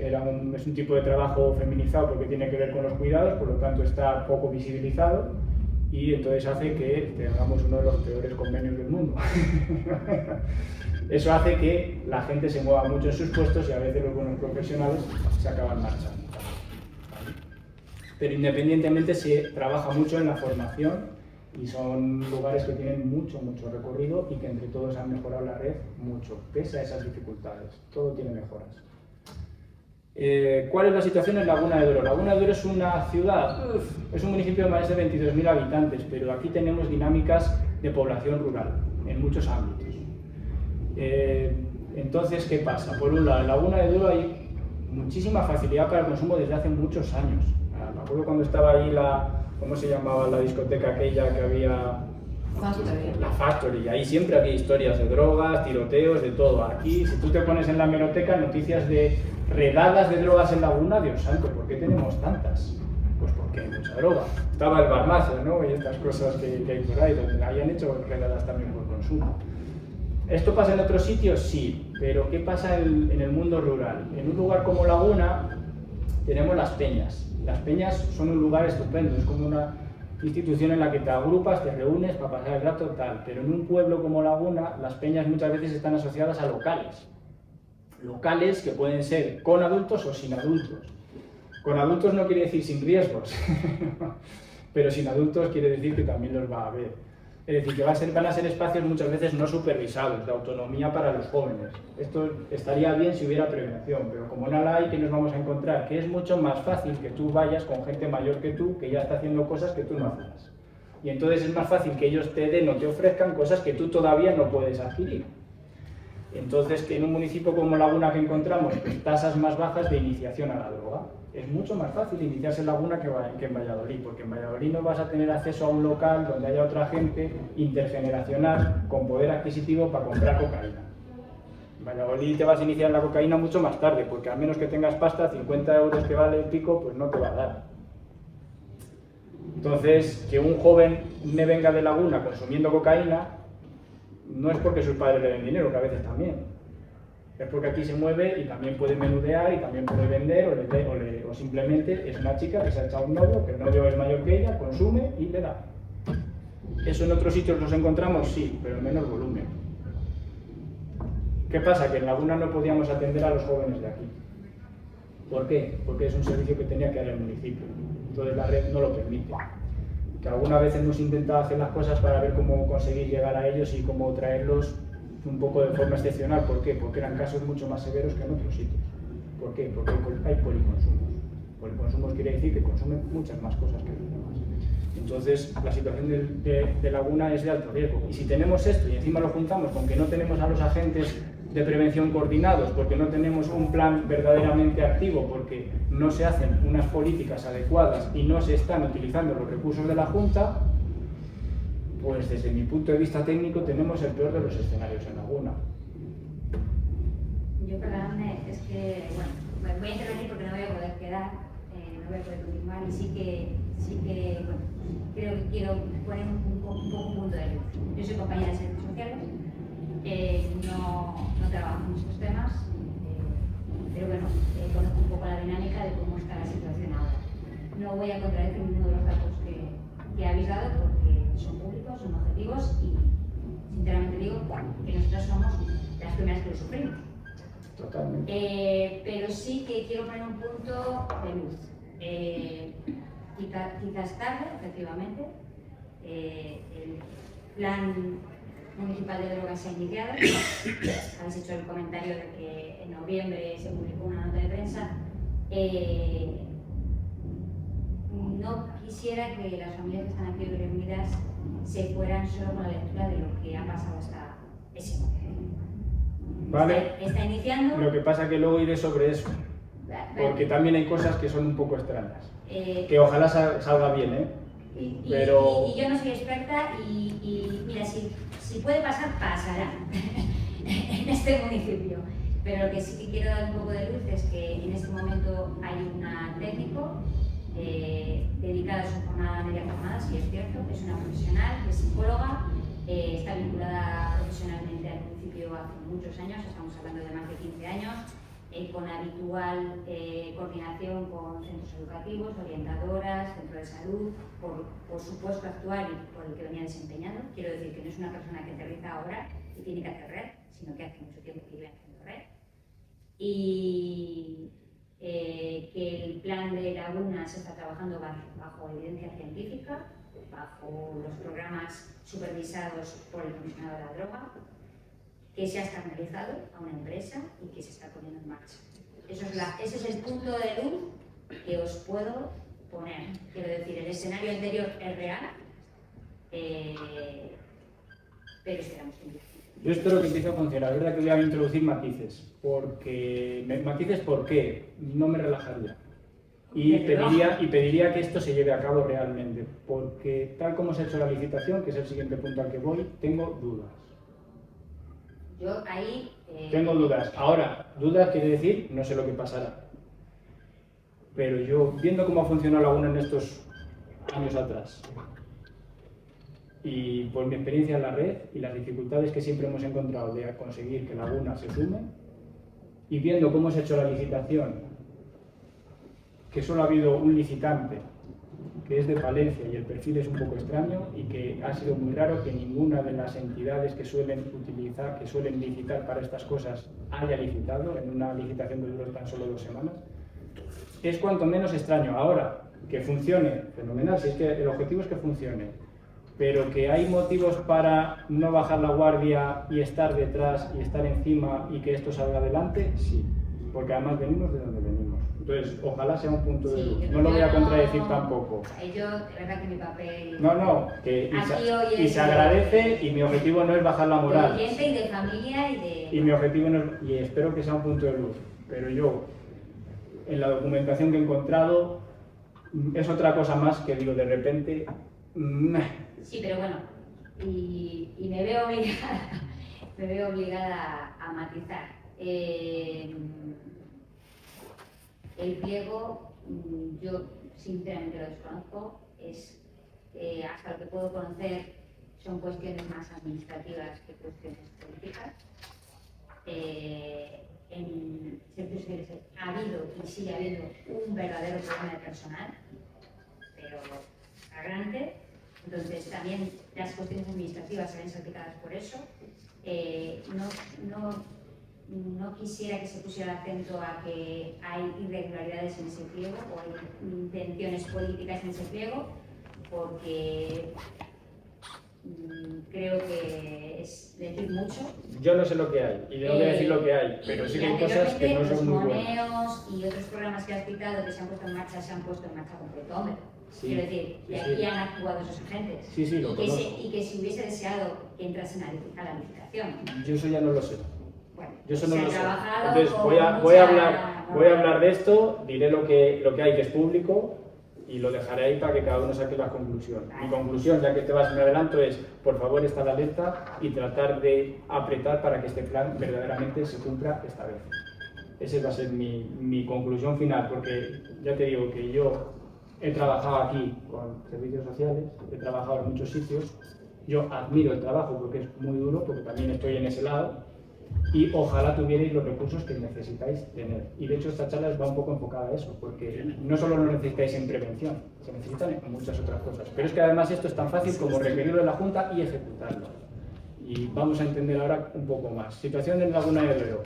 S3: es un tipo de trabajo feminizado porque tiene que ver con los cuidados, por lo tanto está poco visibilizado y entonces hace que tengamos uno de los peores convenios del mundo. Eso hace que la gente se mueva mucho en sus puestos y a veces los buenos profesionales se acaban marchando. Pero independientemente se trabaja mucho en la formación y son lugares que tienen mucho recorrido y que entre todos han mejorado la red mucho, pese a esas dificultades. Todo tiene mejoras. ¿Cuál es la situación en Laguna de Duero? Laguna de Duero es una ciudad, es un municipio de más de 22.000 habitantes, pero aquí tenemos dinámicas de población rural en muchos ámbitos. Entonces, ¿qué pasa? Por un lado, en Laguna de Duero hay muchísima facilidad para el consumo desde hace muchos años. Me acuerdo cuando estaba ahí ¿cómo se llamaba la discoteca aquella que había? La Factory. Ahí siempre había historias de drogas, tiroteos, de todo. Aquí, si tú te pones en la hemeroteca noticias de redadas de drogas en Laguna, Dios santo, ¿por qué tenemos tantas? Pues porque hay mucha droga. Estaba el Barmazo, ¿no? Y estas cosas que hay por ahí, donde hayan hecho redadas también por consumo. ¿Esto pasa en otros sitios? Sí, pero ¿qué pasa en el mundo rural? En un lugar como Laguna tenemos las peñas. Las peñas son un lugar estupendo, es como una institución en la que te agrupas, te reúnes para pasar el rato, tal. Pero en un pueblo como Laguna, las peñas muchas veces están asociadas a locales. Locales que pueden ser con adultos o sin adultos. Con adultos no quiere decir sin riesgos, pero sin adultos quiere decir que también los va a haber. Es decir, que van a ser espacios muchas veces no supervisados, de autonomía para los jóvenes. Esto estaría bien si hubiera prevención, pero como no la hay, ¿qué nos vamos a encontrar? Que es mucho más fácil que tú vayas con gente mayor que tú, que ya está haciendo cosas que tú no hacías. Y entonces es más fácil que ellos te den o te ofrezcan cosas que tú todavía no puedes adquirir. Entonces, que en un municipio como Laguna que encontramos pues, tasas más bajas de iniciación a la droga, es mucho más fácil iniciarse en Laguna que en Valladolid, porque en Valladolid no vas a tener acceso a un local donde haya otra gente intergeneracional con poder adquisitivo para comprar cocaína. En Valladolid te vas a iniciar en la cocaína mucho más tarde, porque a menos que tengas pasta, 50 euros que vale el pico, pues no te va a dar. Entonces, que un joven me venga de Laguna consumiendo cocaína, no es porque sus padres le den dinero, que a veces también. Es porque aquí se mueve y también puede menudear y también puede vender o simplemente es una chica que se ha echado un novio, que el novio es mayor que ella, consume y le da. ¿Eso en otros sitios los encontramos? Sí, pero en menor volumen. ¿Qué pasa? Que en Laguna no podíamos atender a los jóvenes de aquí. ¿Por qué? Porque es un servicio que tenía que dar el municipio. Entonces la red no lo permite. Que algunas veces hemos intentado hacer las cosas para ver cómo conseguir llegar a ellos y cómo traerlos un poco de forma excepcional. ¿Por qué? Porque eran casos mucho más severos que en otros sitios. ¿Por qué? Porque hay policonsumos. Policonsumos quiere decir que consumen muchas más cosas que los demás. Entonces, la situación de Laguna es de alto riesgo. Y si tenemos esto y encima lo juntamos con que no tenemos a los agentes de prevención coordinados, porque no tenemos un plan verdaderamente activo, porque no se hacen unas políticas adecuadas y no se están utilizando los recursos de la Junta, pues desde mi punto de vista técnico tenemos el peor de los escenarios en Laguna.
S4: Yo, perdóname, es que, bueno, me voy a intervenir porque no voy a poder quedar, no voy a poder continuar y sí que bueno, creo que quiero poner un punto de luz. Yo soy compañera de servicios sociales, no trabajo en estos temas, pero bueno, conozco un poco la dinámica de cómo está la situación ahora. No voy a contradecir ninguno de los datos que habéis dado porque son públicos, son objetivos y sinceramente digo que nosotros somos las primeras que lo sufrimos.
S3: Totalmente.
S4: Pero sí que quiero poner un punto de luz. Quizás tarde, efectivamente, el plan municipal de drogas se ha iniciado. Habéis hecho el comentario de que en noviembre se publicó una nota de prensa. No quisiera que las familias que están aquí reunidas se fueran solo con la lectura de lo que ha pasado hasta ese momento.
S3: Vale.
S4: Está iniciando.
S3: Lo que pasa es que luego iré sobre eso, porque también hay cosas que son un poco extrañas. Que ojalá salga bien, ¿eh? Pero...
S4: y yo no soy experta y mira, si puede pasar, pasará en este municipio. Pero lo que sí que quiero dar un poco de luz es que en este momento hay una técnico dedicada a su jornada, media jornada, sí es cierto, es una profesional, es psicóloga, está vinculada profesionalmente al municipio hace muchos años, estamos hablando de más de 15 años, con habitual coordinación con centros educativos, orientadoras, centros de salud, por su puesto actual y por el que venía desempeñando. Quiero decir que no es una persona que aterriza ahora y tiene que hacer red, sino que hace mucho tiempo que vive haciendo red. Y que el plan de Laguna se está trabajando bajo evidencia científica, bajo los programas supervisados por el comisionado de la droga, que se ha externalizado a una empresa y que se está poniendo en marcha. Ese es el punto de luz que os puedo poner. Quiero decir, el escenario anterior es real, pero esperamos que empiece.
S3: Yo espero que empiece a funcionar. Es verdad que voy a introducir matices. ¿Matices por qué? No me relajaría. Y pediría que esto se lleve a cabo realmente. Porque tal como se ha hecho la licitación, que es el siguiente punto al que voy, tengo dudas.
S4: Yo ahí...
S3: Tengo dudas. Ahora, dudas quiere decir, no sé lo que pasará. Pero yo, viendo cómo ha funcionado Laguna en estos años atrás, y por mi experiencia en la red y las dificultades que siempre hemos encontrado de conseguir que Laguna se sume, y viendo cómo se ha hecho la licitación, que solo ha habido un licitante, que es de Palencia y el perfil es un poco extraño y que ha sido muy raro que ninguna de las entidades que suelen licitar para estas cosas haya licitado en una licitación que duró tan solo 2 semanas, es cuanto menos extraño. Ahora, que funcione, fenomenal, si es que el objetivo es que funcione, pero que hay motivos para no bajar la guardia y estar detrás y estar encima y que esto salga adelante, sí, porque además venimos de donde venimos. Entonces, ojalá sea un punto de luz. No lo voy a contradecir tampoco.
S4: Yo, de verdad que mi papel...
S3: Y se agradece y mi objetivo no es bajar la moral.
S4: De oyente y de familia y de...
S3: Y mi objetivo no es, y espero que sea un punto de luz, pero yo, en la documentación que he encontrado, es otra cosa más que digo de repente...
S4: Sí, pero bueno, y me veo obligada a matizar. El pliego, yo sinceramente lo desconozco, hasta lo que puedo conocer son cuestiones más administrativas que cuestiones políticas. En servicios sociales ha habido y sigue habiendo un verdadero problema de personal, pero flagrante. Entonces también las cuestiones administrativas se ven salpicadas por eso. No quisiera que se pusiera acento a que hay irregularidades en ese pliego o hay intenciones políticas en ese pliego, porque creo que es decir mucho.
S3: Yo no sé lo que hay y tengo que decir lo que hay, pero sí que hay cosas que no son muy buenas.
S4: Los moneos y otros programas que has citado que se han puesto en marcha completómetro.
S3: Sí,
S4: Quiero decir,
S3: sí,
S4: y aquí
S3: sí.
S4: han actuado esos agentes.
S3: Sí, sí, lo conozco.
S4: Y que si hubiese deseado que entrasen a la licitación.
S3: Yo eso ya no lo sé.
S4: Bueno,
S3: Yo eso no
S4: se ha
S3: lo sé.
S4: trabajado
S3: Entonces
S4: con
S3: voy a
S4: mucha-
S3: hablar de esto, diré lo que hay que es público y lo dejaré ahí para que cada uno saque la conclusión. Mi conclusión, ya que te vas me adelanto, es por favor estar alerta y tratar de apretar para que este plan verdaderamente se cumpla esta vez. Esa va a ser mi conclusión final, porque ya te digo que yo he trabajado aquí con servicios sociales, he trabajado en muchos sitios, yo admiro el trabajo porque es muy duro, porque también estoy en ese lado, y ojalá tuvierais los recursos que necesitáis tener. Y de hecho esta charla va un poco enfocada a eso, porque no solo lo necesitáis en prevención, se necesitan en muchas otras cosas. Pero es que además esto es tan fácil como requerirlo de la Junta y ejecutarlo. Y vamos a entender ahora un poco más. Situación en Laguna de Duero.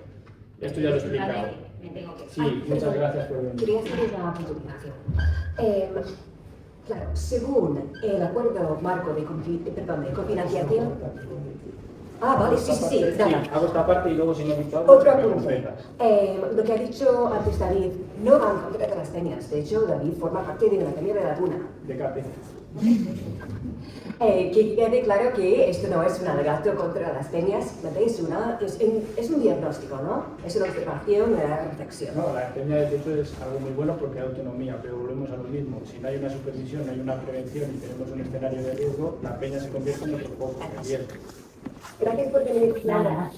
S3: Esto ya lo he explicado.
S4: Me tengo que...
S3: Sí, muchas gracias por venir.
S1: Quería hacer una puntualización. Claro, según el acuerdo marco de cofinanciación... Vale, sí, nada.
S3: Sí, hago esta parte y luego si no he visto
S1: Otro
S3: me
S1: apunte.
S3: completas.
S1: Lo que ha dicho antes David, no van contra las peñas. De hecho, David forma parte de la Peña de Laguna.
S3: De CAPE.
S1: Que quede claro que esto no es un alegato contra las peñas, es un diagnóstico, ¿no? Es una observación, una reflexión.
S3: No, la peña de hecho es algo muy bueno porque hay autonomía, pero volvemos a lo mismo. Si no hay una supervisión, no hay una prevención y tenemos un escenario de riesgo, la peña se convierte en otro foco de riesgo.
S1: Gracias por venir.
S4: Nada.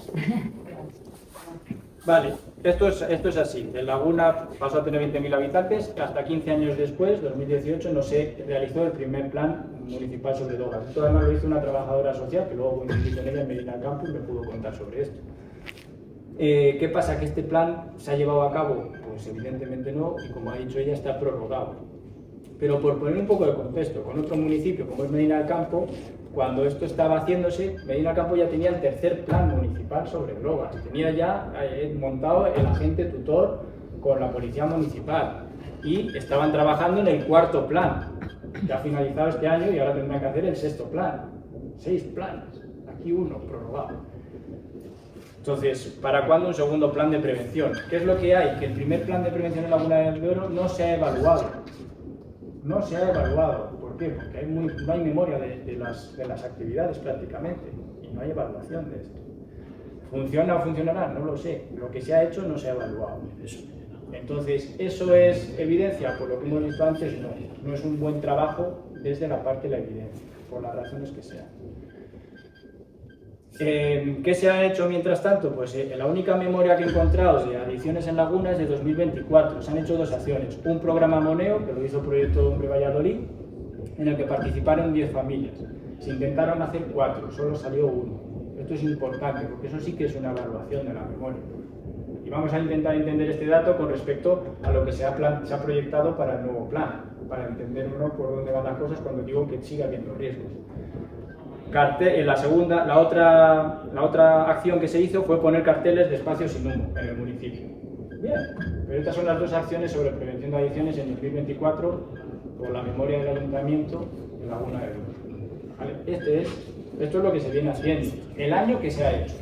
S3: Vale, esto es así. En Laguna pasó a tener 20.000 habitantes, hasta 15 años después, 2018, no se realizó el primer plan municipal sobre drogas. Esto además lo hizo una trabajadora social, que luego coincidí con ella en Medina Campus y me pudo contar sobre esto. ¿Qué pasa? ¿Que este plan se ha llevado a cabo? Pues evidentemente no, y como ha dicho ella, está prorrogado. Pero por poner un poco de contexto, con otro municipio como es Medina del Campo, cuando esto estaba haciéndose, Medina del Campo ya tenía el tercer plan municipal sobre drogas, tenía ya montado el agente tutor con la policía municipal y estaban trabajando en el cuarto plan, que ha finalizado este año y ahora tendrán que hacer el sexto plan. 6 planes, aquí uno prorrogado. Entonces, ¿para cuándo un segundo plan de prevención? ¿Qué es lo que hay? Que el primer plan de prevención en Laguna del Duero no se ha evaluado. No se ha evaluado. ¿Por qué? Porque no hay memoria de las actividades prácticamente y no hay evaluación de esto. ¿Funciona o funcionará? No lo sé. Lo que se ha hecho no se ha evaluado. Entonces, ¿eso es evidencia? Por lo que hemos visto antes, no. No es un buen trabajo desde la parte de la evidencia, por las razones que sean. ¿Qué se ha hecho mientras tanto? Pues la única memoria que he encontrado de adicciones en Laguna es de 2024. Se han hecho 2 acciones. Un programa Moneo, que lo hizo Proyecto Hombre Valladolid, en el que participaron 10 familias. Se intentaron hacer 4, solo salió 1. Esto es importante, porque eso sí que es una evaluación de la memoria. Y vamos a intentar entender este dato con respecto a lo que se ha proyectado para el nuevo plan, para entender por dónde van las cosas cuando digo que siga habiendo riesgos. La otra acción que se hizo fue poner carteles de espacios sin humo en el municipio. Bien, pero estas son las 2 acciones sobre prevención de adicciones en 2024 por la memoria del ayuntamiento en Laguna del Duero. ¿Vale? Esto es lo que se viene haciendo. El año que se ha hecho.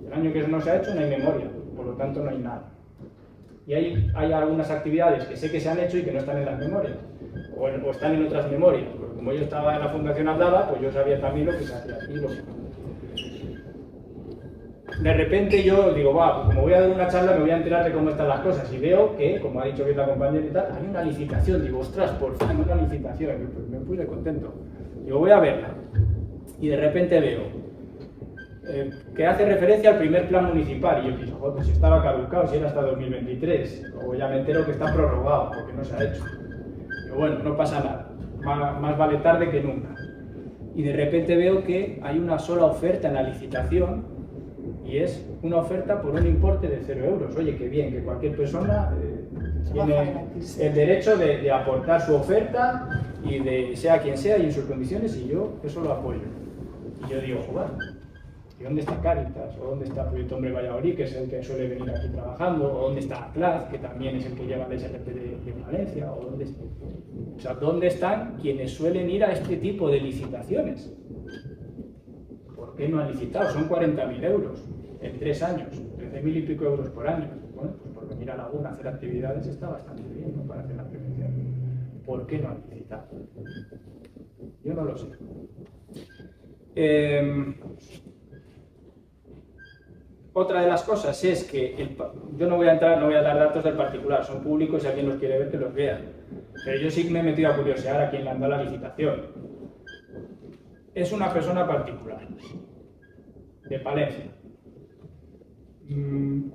S3: El año que no se ha hecho no hay memoria, por lo tanto no hay nada. Y hay algunas actividades que sé que se han hecho y que no están en las memorias, o están en otras memorias. Porque como yo estaba en la Fundación Aldaba, pues yo sabía también lo que se hacía aquí. De repente yo digo, como voy a dar una charla me voy a enterar de cómo están las cosas y veo que, como ha dicho bien la compañera y tal, hay una licitación. Digo, ostras, por fin una licitación. Y pues me puse contento. Digo, voy a verla. Y de repente veo que hace referencia al primer plan municipal y yo pienso, joder, pues si estaba caducado, si era hasta 2023, o ya me entero que está prorrogado porque no se ha hecho. Pero bueno, no pasa nada, más vale tarde que nunca. Y de repente veo que hay una sola oferta en la licitación y es una oferta por un importe de 0 euros. Oye, qué bien, que cualquier persona tiene el derecho de aportar su oferta y de sea quien sea y en sus condiciones, y yo eso lo apoyo. Y yo digo, joder, ¿y dónde está Cáritas? ¿O dónde está Proyecto Hombre Valladolid, que es el que suele venir aquí trabajando? ¿O dónde está ACLAD, que también es el que lleva el SRP de Valencia? ¿Dónde están quienes suelen ir a este tipo de licitaciones? ¿Por qué no han licitado? Son 40.000 euros en 3 años, 13.000 y pico euros por año. Bueno, pues por venir a Laguna a hacer actividades está bastante bien, ¿no? Para hacer la prevención. ¿Por qué no han licitado? Yo no lo sé. Otra de las cosas es que yo no voy a dar datos del particular, son públicos y si alguien los quiere ver que los vea. Pero yo sí me he metido a curiosear a quien le han dado la licitación. Es una persona particular, de Palencia,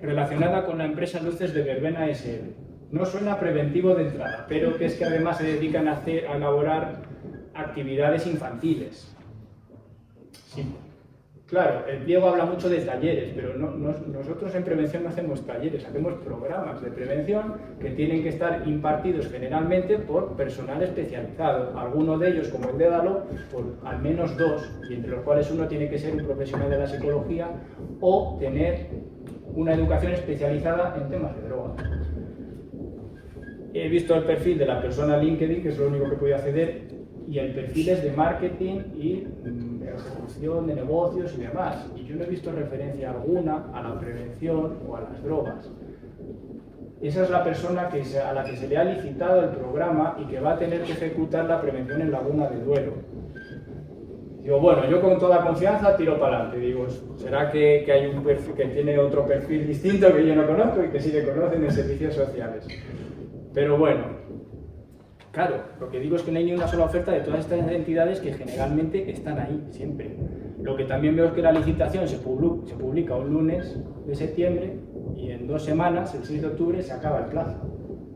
S3: relacionada con la empresa Luces de Verbena SL. No suena preventivo de entrada, pero que es que además se dedican a elaborar actividades infantiles. Sí. Claro, el pliego habla mucho de talleres, pero nosotros en prevención no hacemos talleres, hacemos programas de prevención que tienen que estar impartidos generalmente por personal especializado. Algunos de ellos, como el Dédalo, por al menos 2, y entre los cuales uno tiene que ser un profesional de la psicología o tener una educación especializada en temas de drogas. He visto el perfil de la persona LinkedIn, que es lo único que podía acceder, y el perfil es de marketing y ejecución de negocios y demás. Y yo no he visto referencia alguna a la prevención o a las drogas. Esa es la persona a la que se le ha licitado el programa y que va a tener que ejecutar la prevención en Laguna del Duero. Digo, bueno, yo con toda confianza tiro para adelante. Digo, ¿será que hay un perfil que tiene otro perfil distinto que yo no conozco y que sí le conocen en servicios sociales? Pero bueno. Claro, lo que digo es que no hay ni una sola oferta de todas estas entidades que generalmente están ahí, siempre. Lo que también veo es que la licitación se publica un lunes de septiembre y en 2 semanas, el 6 de octubre, se acaba el plazo.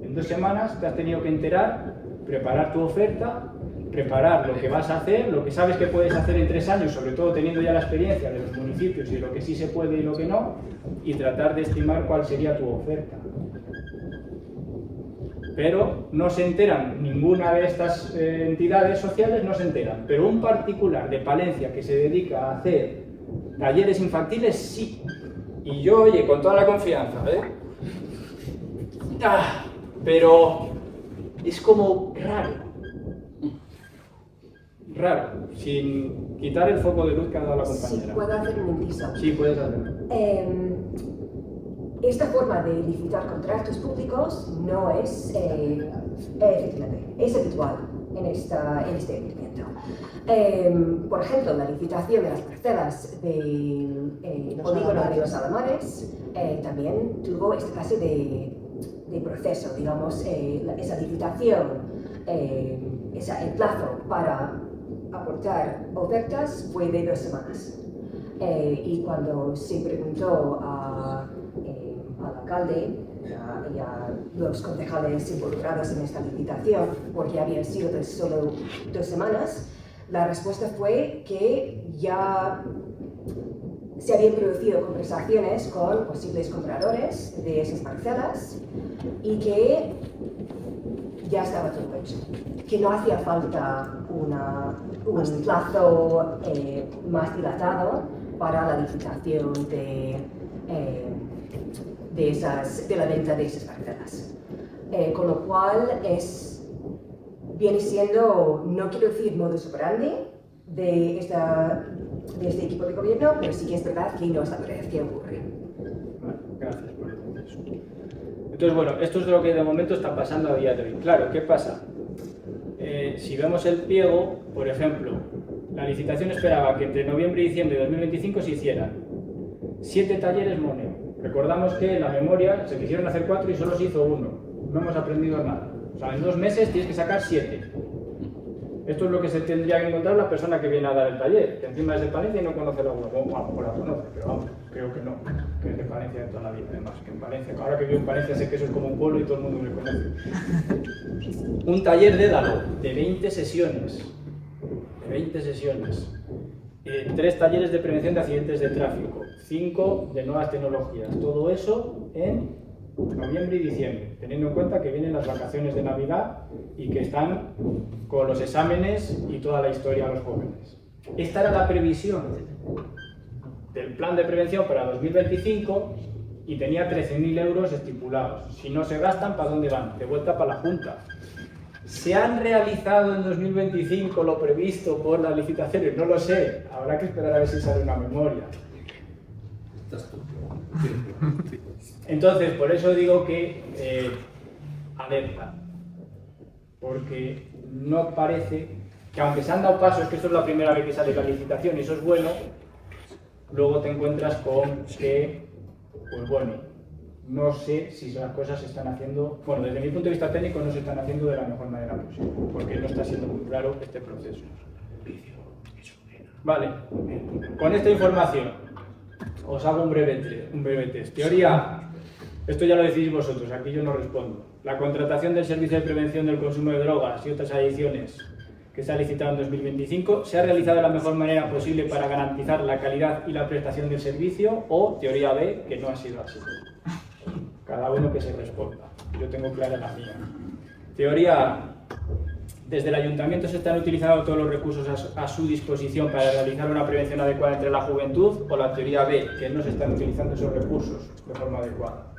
S3: En 2 semanas te has tenido que enterar, preparar tu oferta preparar lo que vas a hacer, lo que sabes que puedes hacer en 3 años, sobre todo teniendo ya la experiencia de los municipios y de lo que sí se puede y lo que no, y tratar de estimar cuál sería tu oferta. Pero no se enteran, ninguna de estas entidades sociales no se enteran, pero un particular de Palencia que se dedica a hacer talleres infantiles, sí. Y yo, oye, con toda la confianza, pero es como raro, sin quitar el foco de luz que ha dado la compañera.
S1: Sí, puedo hacer un inciso.
S3: Sí, puedes hacerlo.
S1: Esta forma de licitar contratos públicos no es, efectivamente, es habitual en este emprendimiento. Por ejemplo, la licitación de las parcelas del polígono de los Alamares también tuvo esta clase de proceso, digamos, esa licitación, el plazo para aportar ofertas fue de 2 semanas. Y cuando se preguntó al alcalde y a los concejales involucrados en esta licitación, porque habían sido de solo 2 semanas, la respuesta fue que ya se habían producido conversaciones con posibles compradores de esas parcelas y que ya estaba todo hecho, que no hacía falta un plazo más dilatado para la licitación de la venta de esas parcelas. Con lo cual viene siendo, no quiero decir modus operandi de este equipo de gobierno, pero sí que es verdad que no es la primera vez que ocurre.
S3: Vale, gracias por eso. Entonces, bueno, esto es lo que de momento está pasando a día de hoy. Claro, ¿qué pasa? Si vemos el pliego, por ejemplo, la licitación esperaba que entre noviembre y diciembre de 2025 se hicieran 7 talleres Moneo. Recordamos que en la memoria se quisieron hacer 4 y solo se hizo 1. No hemos aprendido nada. O sea, en 2 meses tienes que sacar 7. Esto es lo que se tendría que encontrar la persona que viene a dar el taller, que encima es de Palencia y no conoce la web. Bueno, a lo mejor la conoce, pero vamos, creo que no, que es de Palencia de toda la vida, además, que en Palencia, ahora que vivo en Palencia sé que eso es como un pueblo y todo el mundo me conoce. Un taller de Dalo, de 20 sesiones, 3 talleres de prevención de accidentes de tráfico, 5 de nuevas tecnologías, todo eso en noviembre y diciembre, teniendo en cuenta que vienen las vacaciones de Navidad y que están con los exámenes y toda la historia a los jóvenes. Esta era la previsión del plan de prevención para 2025 y tenía 13.000 euros estipulados. Si no se gastan, ¿para dónde van? De vuelta para la Junta. ¿Se han realizado en 2025 lo previsto por las licitaciones? No lo sé, habrá que esperar a ver si sale una memoria. Entonces, por eso digo que alerta, porque no parece que, aunque se han dado pasos, que esto es la primera vez que sale la licitación y eso es bueno, luego te encuentras con que, pues bueno, no sé si las cosas se están haciendo, bueno, desde mi punto de vista técnico no se están haciendo de la mejor manera posible, porque no está siendo muy claro este proceso. Vale, con esta información os hago un breve test. Teoría, esto ya lo decidís vosotros, aquí yo no respondo. La contratación del Servicio de Prevención del Consumo de Drogas y otras adicciones que se ha licitado en 2025 se ha realizado de la mejor manera posible para garantizar la calidad y la prestación del servicio, o teoría B, que no ha sido así. Cada uno que se responda. Yo tengo clara la mía. Teoría A. Desde el Ayuntamiento se están utilizando todos los recursos a su disposición para realizar una prevención adecuada entre la juventud, o la teoría B, que no se están utilizando esos recursos de forma adecuada.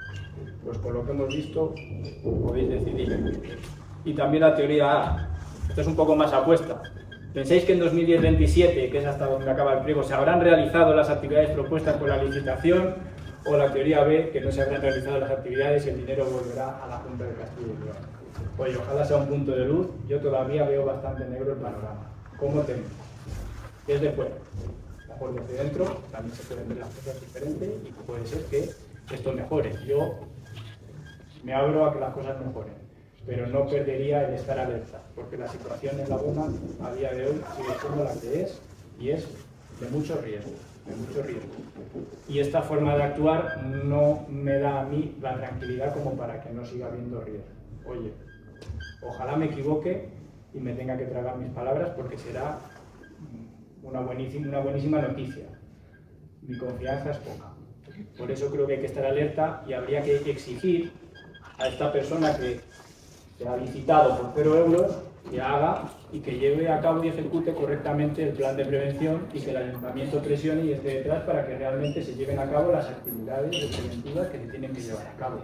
S3: Pues por lo que hemos visto, podéis decidir. Y también la teoría A. Esto es un poco más apuesta. ¿Pensáis que en 2027, que es hasta donde acaba el pliego, se habrán realizado las actividades propuestas por la licitación? O la teoría B, que no se habrán realizado las actividades y el dinero volverá a la Junta de Castilla y León. Oye, ojalá sea un punto de luz. Yo todavía veo bastante negro el panorama. ¿Cómo tengo? Desde fuera. Mejor desde dentro, también se pueden ver las cosas diferentes y puede ser que esto mejore. Yo me abro a que las cosas mejoren, pero no perdería el estar alerta, porque la situación en Laguna a día de hoy sigue siendo la que es, y es de mucho riesgo. Y esta forma de actuar no me da a mí la tranquilidad como para que no siga habiendo riesgo. Oye, ojalá me equivoque y me tenga que tragar mis palabras, porque será una buenísima noticia. Mi confianza es poca. Por eso creo que hay que estar alerta y habría que exigir a esta persona que se ha licitado por 0 euros que haga y que lleve a cabo y ejecute correctamente el plan de prevención, y que el ayuntamiento presione y esté detrás para que realmente se lleven a cabo las actividades preventivas que se tienen que llevar a cabo,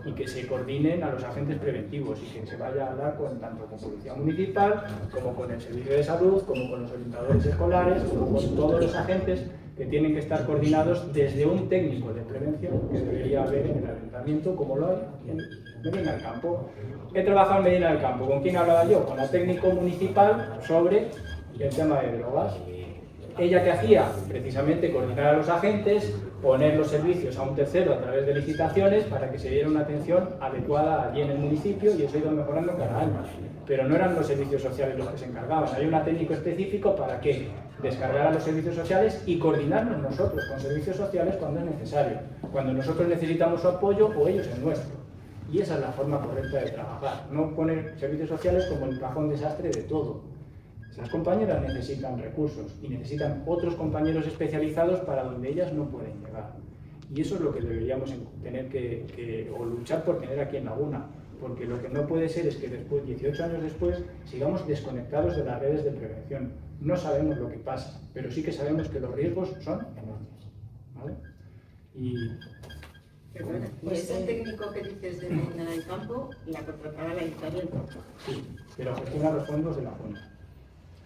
S3: y que se coordinen a los agentes preventivos, y que se vaya a hablar tanto con Policía Municipal como con el Servicio de Salud, como con los orientadores escolares, como con todos los agentes que tienen que estar coordinados desde un técnico de prevención que debería haber en el ayuntamiento, como lo hay aquí en Medina del Campo. He trabajado en Medina del Campo. ¿Con quién hablaba yo? Con la técnico municipal sobre el tema de drogas. ¿Ella qué hacía? Precisamente coordinar a los agentes, poner los servicios a un tercero a través de licitaciones para que se diera una atención adecuada allí en el municipio, y eso ha ido mejorando cada año. Pero no eran los servicios sociales los que se encargaban. Hay un técnico específico para que descargar a los servicios sociales y coordinarnos nosotros con servicios sociales cuando es necesario, cuando nosotros necesitamos su apoyo o ellos el nuestro. Y esa es la forma correcta de trabajar, no poner servicios sociales como el cajón desastre de todo. Las compañeras necesitan recursos y necesitan otros compañeros especializados para donde ellas no pueden llegar. Y eso es lo que deberíamos tener o luchar por tener aquí en Laguna, porque lo que no puede ser es que después, 18 años después, sigamos desconectados de las redes de prevención. No sabemos lo que pasa, pero sí que sabemos que los riesgos son enormes, ¿vale? Y
S5: ese técnico que dices de Medina del Campo, la contratará el ayuntamiento.
S3: sí, pero gestiona los fondos de la Junta.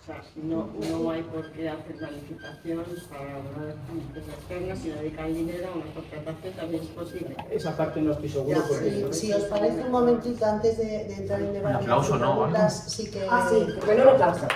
S5: O sea, no hay por qué hacer la licitación para una empresa externa, si dedican dinero a una contratación también es posible.
S3: Esa parte no estoy seguro por eso.
S2: Si os parece un momentito antes de entrar en debate,
S6: Un aplauso, ¿no?
S2: preguntas, sí que...
S1: Ah, sí, bueno, un aplauso.